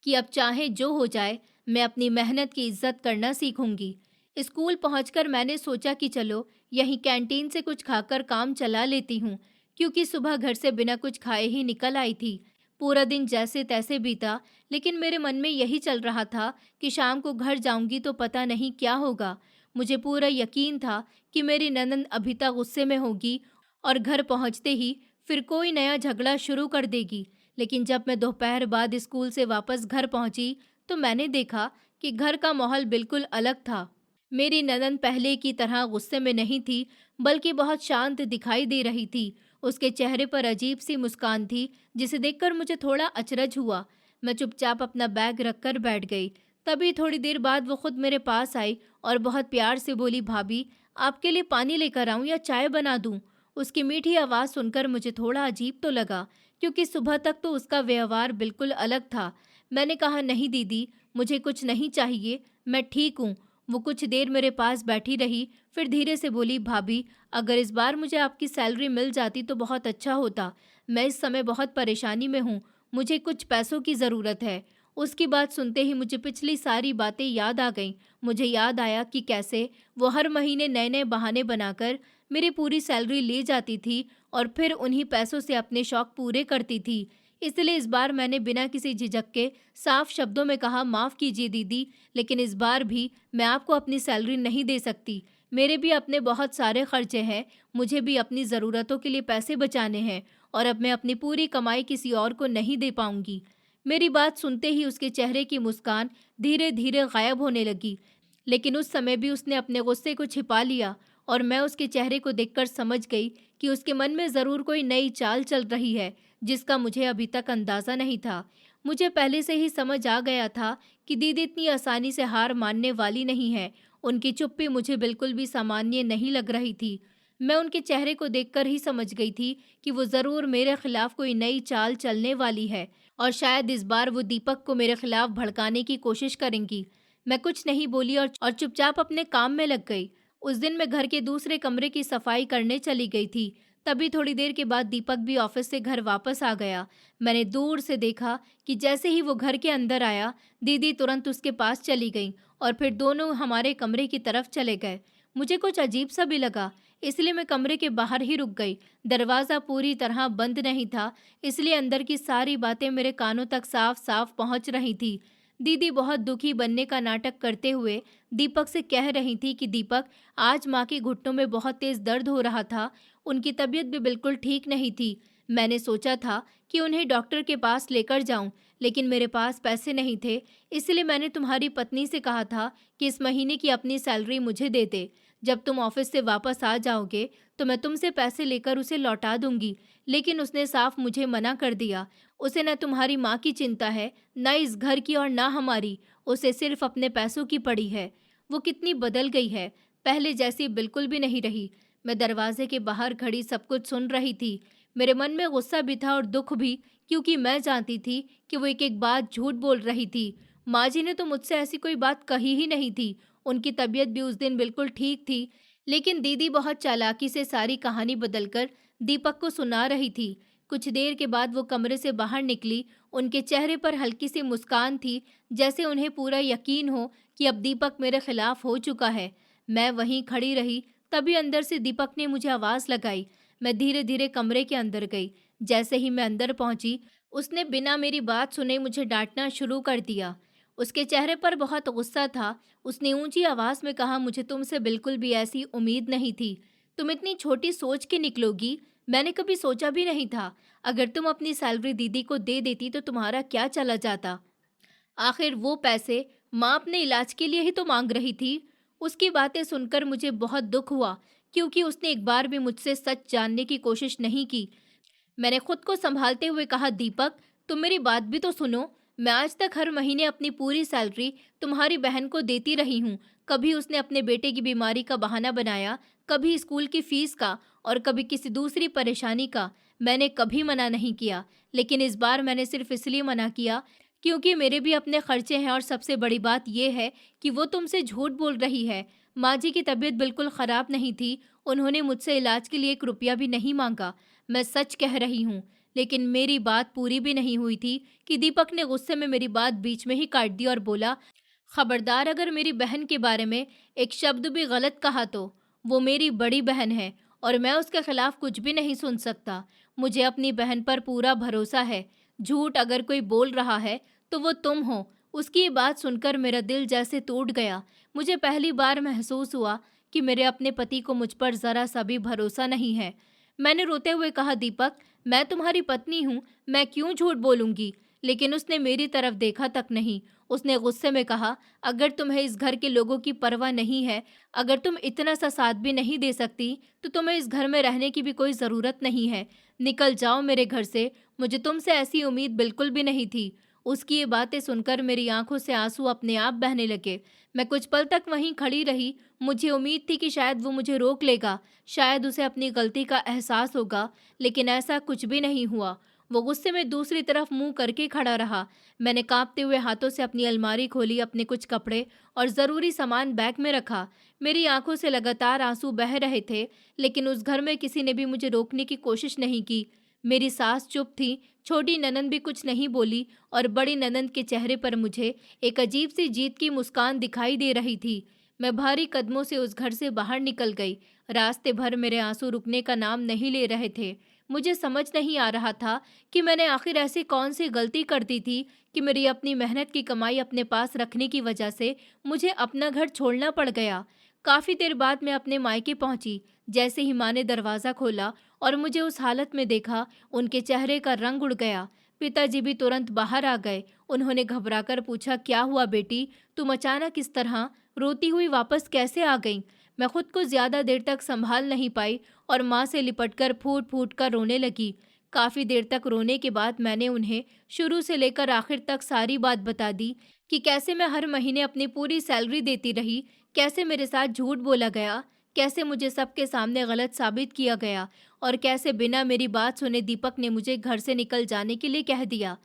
कि अब चाहे जो हो जाए, मैं अपनी मेहनत की इज्जत करना सीखूंगी। स्कूल पहुंचकर मैंने सोचा कि चलो यहीं कैंटीन से कुछ खाकर काम चला लेती हूँ, क्योंकि सुबह घर से बिना कुछ खाए ही निकल आई थी। पूरा दिन जैसे तैसे बीता, लेकिन मेरे मन में यही चल रहा था कि शाम को घर जाऊंगी तो पता नहीं क्या होगा। मुझे पूरा यकीन था कि मेरी ननंद अभी तक गुस्से में होगी और घर पहुंचते ही फिर कोई नया झगड़ा शुरू कर देगी। लेकिन जब मैं दोपहर बाद स्कूल से वापस घर पहुंची, तो मैंने देखा कि घर का माहौल बिल्कुल अलग था। मेरी ननंद पहले की तरह गुस्से में नहीं थी, बल्कि बहुत शांत दिखाई दे रही थी। उसके चेहरे पर अजीब सी मुस्कान थी, जिसे देखकर मुझे थोड़ा अचरज हुआ। मैं चुपचाप अपना बैग रखकर बैठ गई। तभी थोड़ी देर बाद वो खुद मेरे पास आई और बहुत प्यार से बोली, "भाभी, आपके लिए पानी लेकर आऊं या चाय बना दूं?" उसकी मीठी आवाज़ सुनकर मुझे थोड़ा अजीब तो लगा, क्योंकि सुबह तक तो उसका व्यवहार बिल्कुल अलग था। मैंने कहा, नहीं दीदी, मुझे कुछ नहीं चाहिए, मैं ठीक हूँ। वो कुछ देर मेरे पास बैठी रही, फिर धीरे से बोली, भाभी, अगर इस बार मुझे आपकी सैलरी मिल जाती तो बहुत अच्छा होता। मैं इस समय बहुत परेशानी में हूँ, मुझे कुछ पैसों की ज़रूरत है। उसकी बात सुनते ही मुझे पिछली सारी बातें याद आ गईं। मुझे याद आया कि कैसे वो हर महीने नए-नए बहाने बनाकर मेरी पूरी सैलरी ले जाती थी और फिर उन्हीं पैसों से अपने शौक पूरे करती थी। इसलिए इस बार मैंने बिना किसी झिझक के साफ शब्दों में कहा, माफ़ कीजिए दीदी, लेकिन इस बार भी मैं आपको अपनी सैलरी नहीं दे सकती। मेरे भी अपने बहुत सारे खर्चे हैं, मुझे भी अपनी ज़रूरतों के लिए पैसे बचाने हैं और अब मैं अपनी पूरी कमाई किसी और को नहीं दे पाऊंगी। मेरी बात सुनते ही उसके चेहरे की मुस्कान धीरे धीरे गायब होने लगी, लेकिन उस समय भी उसने अपने गुस्से को छिपा लिया और मैं उसके चेहरे को देखकर समझ गई कि उसके मन में ज़रूर कोई नई चाल चल रही है, जिसका मुझे अभी तक अंदाज़ा नहीं था। मुझे पहले से ही समझ आ गया था कि दीदी इतनी आसानी से हार मानने वाली नहीं है। उनकी चुप्पी मुझे बिल्कुल भी सामान्य नहीं लग रही थी। मैं उनके चेहरे को देखकर ही समझ गई थी कि वो ज़रूर मेरे खिलाफ कोई नई चाल चलने वाली है और शायद इस बार वो दीपक को मेरे खिलाफ भड़काने की कोशिश करेंगी। मैं कुछ नहीं बोली और चुपचाप अपने काम में लग गई। उस दिन मैं घर के दूसरे कमरे की सफाई करने चली गई थी। तभी थोड़ी देर के बाद दीपक भी ऑफिस से घर वापस आ गया। मैंने दूर से देखा कि जैसे ही वो घर के अंदर आया, दीदी तुरंत उसके पास चली गई और फिर दोनों हमारे कमरे की तरफ चले गए। मुझे कुछ अजीब सा भी लगा, इसलिए मैं कमरे के बाहर ही रुक गई। दरवाज़ा पूरी तरह बंद नहीं था, इसलिए अंदर की सारी बातें मेरे कानों तक साफ साफ पहुंच रही थी। दीदी बहुत दुखी बनने का नाटक करते हुए दीपक से कह रही थी कि दीपक, आज माँ के घुटनों में बहुत तेज दर्द हो रहा था, उनकी तबीयत भी बिल्कुल ठीक नहीं थी। मैंने सोचा था कि उन्हें डॉक्टर के पास लेकर जाऊं, लेकिन मेरे पास पैसे नहीं थे, इसलिए मैंने तुम्हारी पत्नी से कहा था कि इस महीने की अपनी सैलरी मुझे दे दे। जब तुम ऑफिस से वापस आ जाओगे तो मैं तुमसे पैसे लेकर उसे लौटा दूंगी। लेकिन उसने साफ मुझे मना कर दिया। उसे न तुम्हारी माँ की चिंता है, न इस घर की और न हमारी। उसे सिर्फ अपने पैसों की पड़ी है। वो कितनी बदल गई है, पहले जैसी बिल्कुल भी नहीं रही। मैं दरवाजे के बाहर खड़ी सब कुछ सुन रही थी। मेरे मन में गुस्सा भी था और दुख भी, क्योंकि मैं जानती थी कि वो एक एक बात झूठ बोल रही थी। माँ जी ने तो मुझसे ऐसी कोई बात कही ही नहीं थी। उनकी तबीयत भी उस दिन बिल्कुल ठीक थी, लेकिन दीदी बहुत चालाकी से सारी कहानी बदलकर दीपक को सुना रही थी। कुछ देर के बाद वो कमरे से बाहर निकली। उनके चेहरे पर हल्की सी मुस्कान थी, जैसे उन्हें पूरा यकीन हो कि अब दीपक मेरे खिलाफ हो चुका है। मैं वहीं खड़ी रही, तभी अंदर से दीपक ने मुझे आवाज़ लगाई। मैं धीरे धीरे कमरे के अंदर गई। जैसे ही मैं अंदर पहुंची, उसने बिना मेरी बात सुने मुझे डांटना शुरू कर दिया। उसके चेहरे पर बहुत गुस्सा था। उसने ऊंची आवाज़ में कहा, मुझे तुमसे बिल्कुल भी ऐसी उम्मीद नहीं थी। तुम इतनी छोटी सोच के निकलोगी, मैंने कभी सोचा भी नहीं था। अगर तुम अपनी सैलरी दीदी को दे देती तो तुम्हारा क्या चला जाता? आखिर वो पैसे माँ अपने इलाज के लिए ही तो मांग रही थी। उसकी बातें सुनकर मुझे बहुत दुख हुआ, क्योंकि उसने एक बार भी मुझसे सच जानने की कोशिश नहीं की। मैंने खुद को संभालते हुए कहा, दीपक, तुम मेरी बात भी तो सुनो। मैं आज तक हर महीने अपनी पूरी सैलरी तुम्हारी बहन को देती रही हूँ। कभी उसने अपने बेटे की बीमारी का बहाना बनाया, कभी स्कूल की फीस का और कभी किसी दूसरी परेशानी का। मैंने कभी मना नहीं किया, लेकिन इस बार मैंने सिर्फ इसलिए मना किया क्योंकि मेरे भी अपने खर्चे हैं और सबसे बड़ी बात यह है कि वो तुमसे झूठ बोल रही है। माँ जी की तबीयत बिल्कुल ख़राब नहीं थी, उन्होंने मुझसे इलाज के लिए 1 रुपया भी नहीं मांगा। मैं सच कह रही हूँ। लेकिन मेरी बात पूरी भी नहीं हुई थी कि दीपक ने गुस्से में मेरी बात बीच में ही काट दी और बोला, खबरदार, अगर मेरी बहन के बारे में एक शब्द भी गलत कहा तो। वो मेरी बड़ी बहन है और मैं उसके खिलाफ कुछ भी नहीं सुन सकता। मुझे अपनी बहन पर पूरा भरोसा है। झूठ अगर कोई बोल रहा है तो वो तुम हो। उसकी ये बात सुनकर मेरा दिल जैसे टूट गया। मुझे पहली बार महसूस हुआ कि मेरे अपने पति को मुझ पर ज़रा सा भी भरोसा नहीं है। मैंने रोते हुए कहा, दीपक, मैं तुम्हारी पत्नी हूँ, मैं क्यों झूठ बोलूँगी? लेकिन उसने मेरी तरफ देखा तक नहीं। उसने गुस्से में कहा, अगर तुम्हें इस घर के लोगों की परवाह नहीं है, अगर तुम इतना सा साथ भी नहीं दे सकती, तो तुम्हें इस घर में रहने की भी कोई ज़रूरत नहीं है। निकल जाओ मेरे घर से। मुझे तुमसे ऐसी उम्मीद बिल्कुल भी नहीं थी। उसकी ये बातें सुनकर मेरी आंखों से आंसू अपने आप बहने लगे। मैं कुछ पल तक वहीं खड़ी रही। मुझे उम्मीद थी कि शायद वो मुझे रोक लेगा, शायद उसे अपनी गलती का एहसास होगा, लेकिन ऐसा कुछ भी नहीं हुआ। वो गुस्से में दूसरी तरफ मुंह करके खड़ा रहा। मैंने कांपते हुए हाथों से अपनी अलमारी खोली, अपने कुछ कपड़े और ज़रूरी सामान बैग में रखा। मेरी आंखों से लगातार आंसू बह रहे थे, लेकिन उस घर में किसी ने भी मुझे रोकने की कोशिश नहीं की। मेरी सास चुप थी, छोटी ननंद भी कुछ नहीं बोली और बड़ी ननंद के चेहरे पर मुझे एक अजीब सी जीत की मुस्कान दिखाई दे रही थी। मैं भारी कदमों से उस घर से बाहर निकल गई। रास्ते भर मेरे आंसू रुकने का नाम नहीं ले रहे थे। मुझे समझ नहीं आ रहा था कि मैंने आखिर ऐसी कौन सी गलती कर दी थी कि मेरी अपनी मेहनत की कमाई अपने पास रखने की वजह से मुझे अपना घर छोड़ना पड़ गया। काफ़ी देर बाद मैं अपने मायके पहुंची। जैसे ही माँ ने दरवाज़ा खोला और मुझे उस हालत में देखा, उनके चेहरे का रंग उड़ गया। पिताजी भी तुरंत बाहर आ गए। उन्होंने घबराकर पूछा, क्या हुआ बेटी, तुम अचानक इस तरह रोती हुई वापस कैसे आ गई? मैं खुद को ज़्यादा देर तक संभाल नहीं पाई और माँ से लिपटकर फूट फूट कर रोने लगी। काफ़ी देर तक रोने के बाद मैंने उन्हें शुरू से लेकर आखिर तक सारी बात बता दी कि कैसे मैं हर महीने अपनी पूरी सैलरी देती रही, कैसे मेरे साथ झूठ बोला गया, कैसे मुझे सबके सामने गलत साबित किया गया और कैसे बिना मेरी बात सुने दीपक ने मुझे घर से निकल जाने के लिए कह दिया।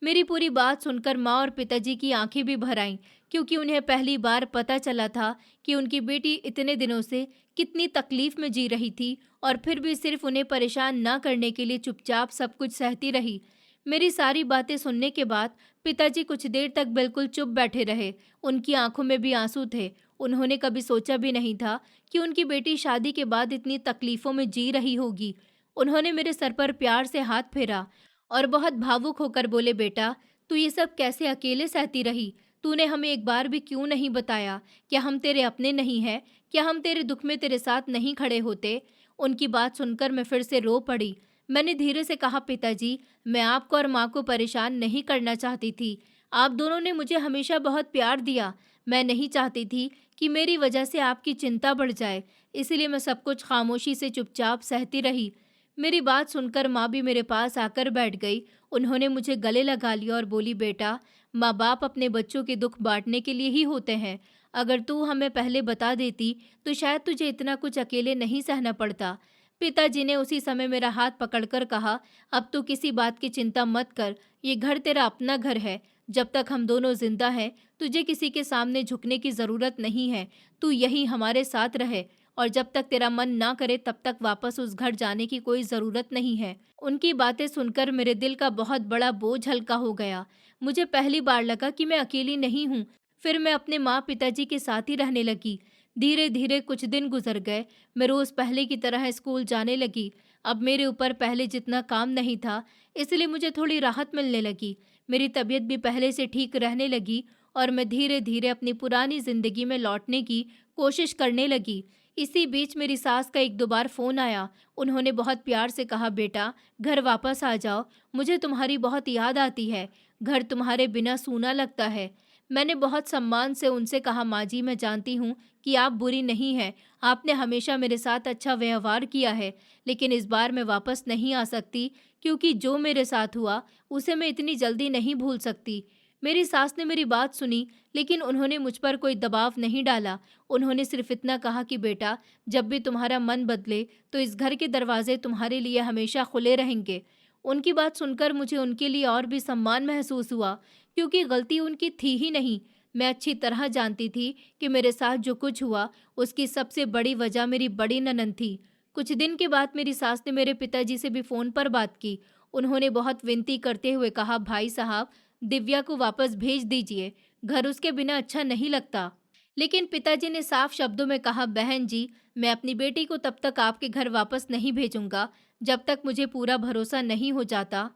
मेरी पूरी बात सुनकर माँ और पिताजी की आंखें भी भर आईं, क्योंकि उन्हें पहली बार पता चला था कि उनकी बेटी इतने दिनों से कितनी तकलीफ में जी रही थी और फिर भी सिर्फ उन्हें परेशान ना करने के लिए चुपचाप सब कुछ सहती रही। मेरी सारी बातें सुनने के बाद पिताजी कुछ देर तक बिल्कुल चुप बैठे रहे। उनकी आंखों में भी आंसू थे। उन्होंने कभी सोचा भी नहीं था कि उनकी बेटी शादी के बाद इतनी तकलीफों में जी रही होगी। उन्होंने मेरे सर पर प्यार से हाथ फेरा और बहुत भावुक होकर बोले, बेटा, तू ये सब कैसे अकेले सहती रही? तूने हमें एक बार भी क्यों नहीं बताया? क्या हम तेरे अपने नहीं हैं? क्या हम तेरे दुख में तेरे साथ नहीं खड़े होते? उनकी बात सुनकर मैं फिर से रो पड़ी। मैंने धीरे से कहा, पिताजी, मैं आपको और माँ को परेशान नहीं करना चाहती थी। आप दोनों ने मुझे हमेशा बहुत प्यार दिया। मैं नहीं चाहती थी कि मेरी वजह से आपकी चिंता बढ़ जाए, इसलिए मैं सब कुछ खामोशी से चुपचाप सहती रही। मेरी बात सुनकर माँ भी मेरे पास आकर बैठ गई। उन्होंने मुझे गले लगा लिया और बोली, बेटा, माँ बाप अपने बच्चों के दुख बांटने के लिए ही होते हैं। अगर तू हमें पहले बता देती तो शायद तुझे इतना कुछ अकेले नहीं सहना पड़ता। पिताजी ने उसी समय मेरा हाथ पकड़कर कहा, अब तू किसी बात की चिंता मत कर, ये घर तेरा अपना घर है। जब तक हम दोनों जिंदा हैं तुझे किसी के सामने झुकने की ज़रूरत नहीं है। तू यहीं हमारे साथ रहे और जब तक तेरा मन ना करे तब तक वापस उस घर जाने की कोई ज़रूरत नहीं है। उनकी बातें सुनकर मेरे दिल का बहुत बड़ा बोझ हल्का हो गया। मुझे पहली बार लगा कि मैं अकेली नहीं हूँ। फिर मैं अपने माँ पिताजी के साथ ही रहने लगी। धीरे धीरे कुछ दिन गुजर गए। मैं रोज़ पहले की तरह स्कूल जाने लगी। अब मेरे ऊपर पहले जितना काम नहीं था, इसलिए मुझे थोड़ी राहत मिलने लगी। मेरी तबीयत भी पहले से ठीक रहने लगी और मैं धीरे धीरे अपनी पुरानी ज़िंदगी में लौटने की कोशिश करने लगी। इसी बीच मेरी सास का एक दो बार फ़ोन आया। उन्होंने बहुत प्यार से कहा, बेटा, घर वापस आ जाओ, मुझे तुम्हारी बहुत याद आती है, घर तुम्हारे बिना सूना लगता है। मैंने बहुत सम्मान से उनसे कहा, माँ जी, मैं जानती हूँ कि आप बुरी नहीं हैं, आपने हमेशा मेरे साथ अच्छा व्यवहार किया है, लेकिन इस बार मैं वापस नहीं आ सकती, क्योंकि जो मेरे साथ हुआ उसे मैं इतनी जल्दी नहीं भूल सकती। मेरी सास ने मेरी बात सुनी, लेकिन उन्होंने मुझ पर कोई दबाव नहीं डाला। उन्होंने सिर्फ इतना कहा कि बेटा, जब भी तुम्हारा मन बदले तो इस घर के दरवाजे तुम्हारे लिए हमेशा खुले रहेंगे। उनकी बात सुनकर मुझे उनके लिए और भी सम्मान महसूस हुआ, क्योंकि गलती उनकी थी ही नहीं। मैं अच्छी तरह जानती थी कि मेरे साथ जो कुछ हुआ उसकी सबसे बड़ी वजह मेरी बड़ी ननद थी। कुछ दिन के बाद मेरी सास ने मेरे पिताजी से भी फ़ोन पर बात की। उन्होंने बहुत विनती करते हुए कहा, भाई साहब, दिव्या को वापस भेज दीजिए, घर उसके बिना अच्छा नहीं लगता। लेकिन पिताजी ने साफ शब्दों में कहा, बहन जी, मैं अपनी बेटी को तब तक आपके घर वापस नहीं भेजूंगा जब तक मुझे पूरा भरोसा नहीं हो जाता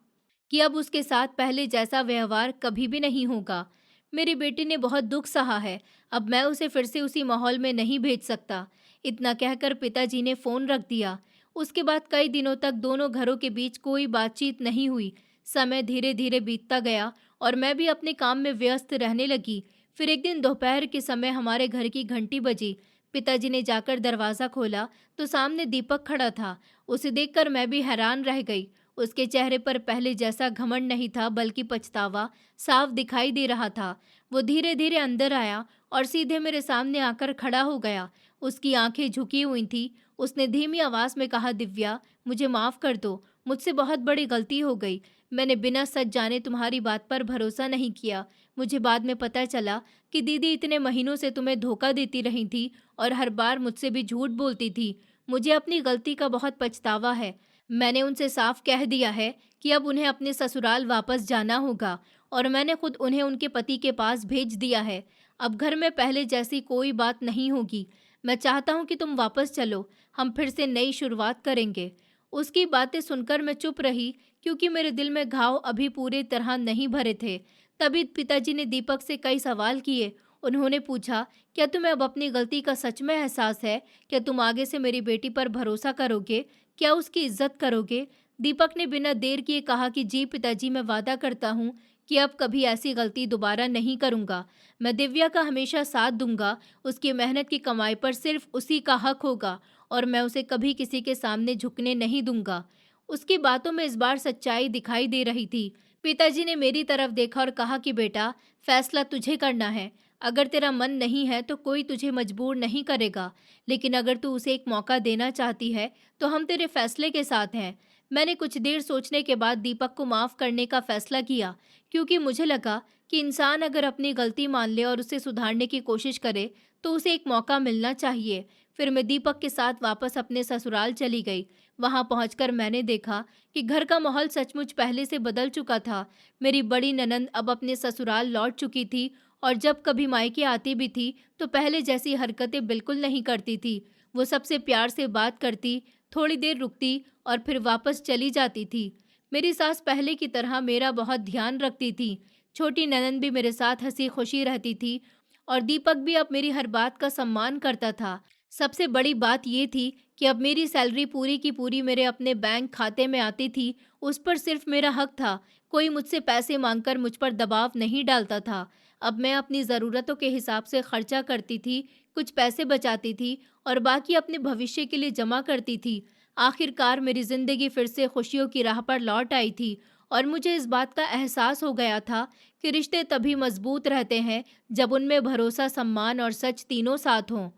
कि अब उसके साथ पहले जैसा व्यवहार कभी भी नहीं होगा। मेरी बेटी ने बहुत दुख सहा है, अब मैं उसे फिर से उसी माहौल में नहीं भेज सकता। इतना कहकर पिताजी ने फ़ोन रख दिया। उसके बाद कई दिनों तक दोनों घरों के बीच कोई बातचीत नहीं हुई। समय धीरे धीरे बीतता गया और मैं भी अपने काम में व्यस्त रहने लगी। फिर एक दिन दोपहर के समय हमारे घर की घंटी बजी। पिताजी ने जाकर दरवाज़ा खोला तो सामने दीपक खड़ा था। उसे देखकर मैं भी हैरान रह गई। उसके चेहरे पर पहले जैसा घमंड नहीं था, बल्कि पछतावा साफ दिखाई दे रहा था। वो धीरे धीरे अंदर आया और सीधे मेरे सामने आकर खड़ा हो गया। उसकी आंखें झुकी हुई थी। उसने धीमी आवाज में कहा, दिव्या, मुझे माफ कर दो। मुझसे बहुत बड़ी गलती हो गई। मैंने बिना सच जाने तुम्हारी बात पर भरोसा नहीं किया। मुझे बाद में पता चला कि दीदी इतने महीनों से तुम्हें धोखा देती रही थी और हर बार मुझसे भी झूठ बोलती थी। मुझे अपनी गलती का बहुत पछतावा है। मैंने उनसे साफ कह दिया है कि अब उन्हें अपने ससुराल वापस जाना होगा और मैंने खुद उन्हें उनके पति के पास भेज दिया है। अब घर में पहले जैसी कोई बात नहीं होगी। मैं चाहता हूँ कि तुम वापस चलो, हम फिर से नई शुरुआत करेंगे। उसकी बातें सुनकर मैं चुप रही, क्योंकि मेरे दिल में घाव अभी पूरी तरह नहीं भरे थे। तभी पिताजी ने दीपक से कई सवाल किए। उन्होंने पूछा, क्या तुम्हें अब अपनी गलती का सच में एहसास है? क्या तुम आगे से मेरी बेटी पर भरोसा करोगे? क्या उसकी इज्जत करोगे? दीपक ने बिना देर किए कहा कि जी पिताजी, मैं वादा करता हूँ कि अब कभी ऐसी गलती दोबारा नहीं करूँगा। मैं दिव्या का हमेशा साथ दूंगा। उसकी मेहनत की कमाई पर सिर्फ उसी का हक होगा और मैं उसे कभी किसी के सामने झुकने नहीं दूंगा। उसकी बातों में इस बार सच्चाई दिखाई दे रही थी। पिताजी ने मेरी तरफ देखा और कहा कि बेटा, फैसला तुझे करना है। अगर तेरा मन नहीं है तो कोई तुझे मजबूर नहीं करेगा, लेकिन अगर तू उसे एक मौका देना चाहती है तो हम तेरे फैसले के साथ हैं। मैंने कुछ देर सोचने के बाद दीपक को माफ़ करने का फैसला किया, क्योंकि मुझे लगा कि इंसान अगर अपनी गलती मान ले और उसे सुधारने की कोशिश करे तो उसे एक मौका मिलना चाहिए। फिर मैं दीपक के साथ वापस अपने ससुराल चली गई। वहां पहुंचकर मैंने देखा कि घर का माहौल सचमुच पहले से बदल चुका था। मेरी बड़ी ननंद अब अपने ससुराल लौट चुकी थी और जब कभी मायके आती भी थी तो पहले जैसी हरकतें बिल्कुल नहीं करती थी। वो सबसे प्यार से बात करती, थोड़ी देर रुकती और फिर वापस चली जाती थी। मेरी सास पहले की तरह मेरा बहुत ध्यान रखती थी। छोटी ननंद भी मेरे साथ हंसी खुशी रहती थी और दीपक भी अब मेरी हर बात का सम्मान करता था। सबसे बड़ी बात ये थी कि अब मेरी सैलरी पूरी की पूरी मेरे अपने बैंक खाते में आती थी। उस पर सिर्फ मेरा हक था। कोई मुझसे पैसे मांगकर मुझ पर दबाव नहीं डालता था। अब मैं अपनी ज़रूरतों के हिसाब से खर्चा करती थी, कुछ पैसे बचाती थी और बाकी अपने भविष्य के लिए जमा करती थी। आखिरकार मेरी ज़िंदगी फिर से खुशियों की राह पर लौट आई थी और मुझे इस बात का एहसास हो गया था कि रिश्ते तभी मजबूत रहते हैं जब उनमें भरोसा, सम्मान और सच तीनों साथ हों।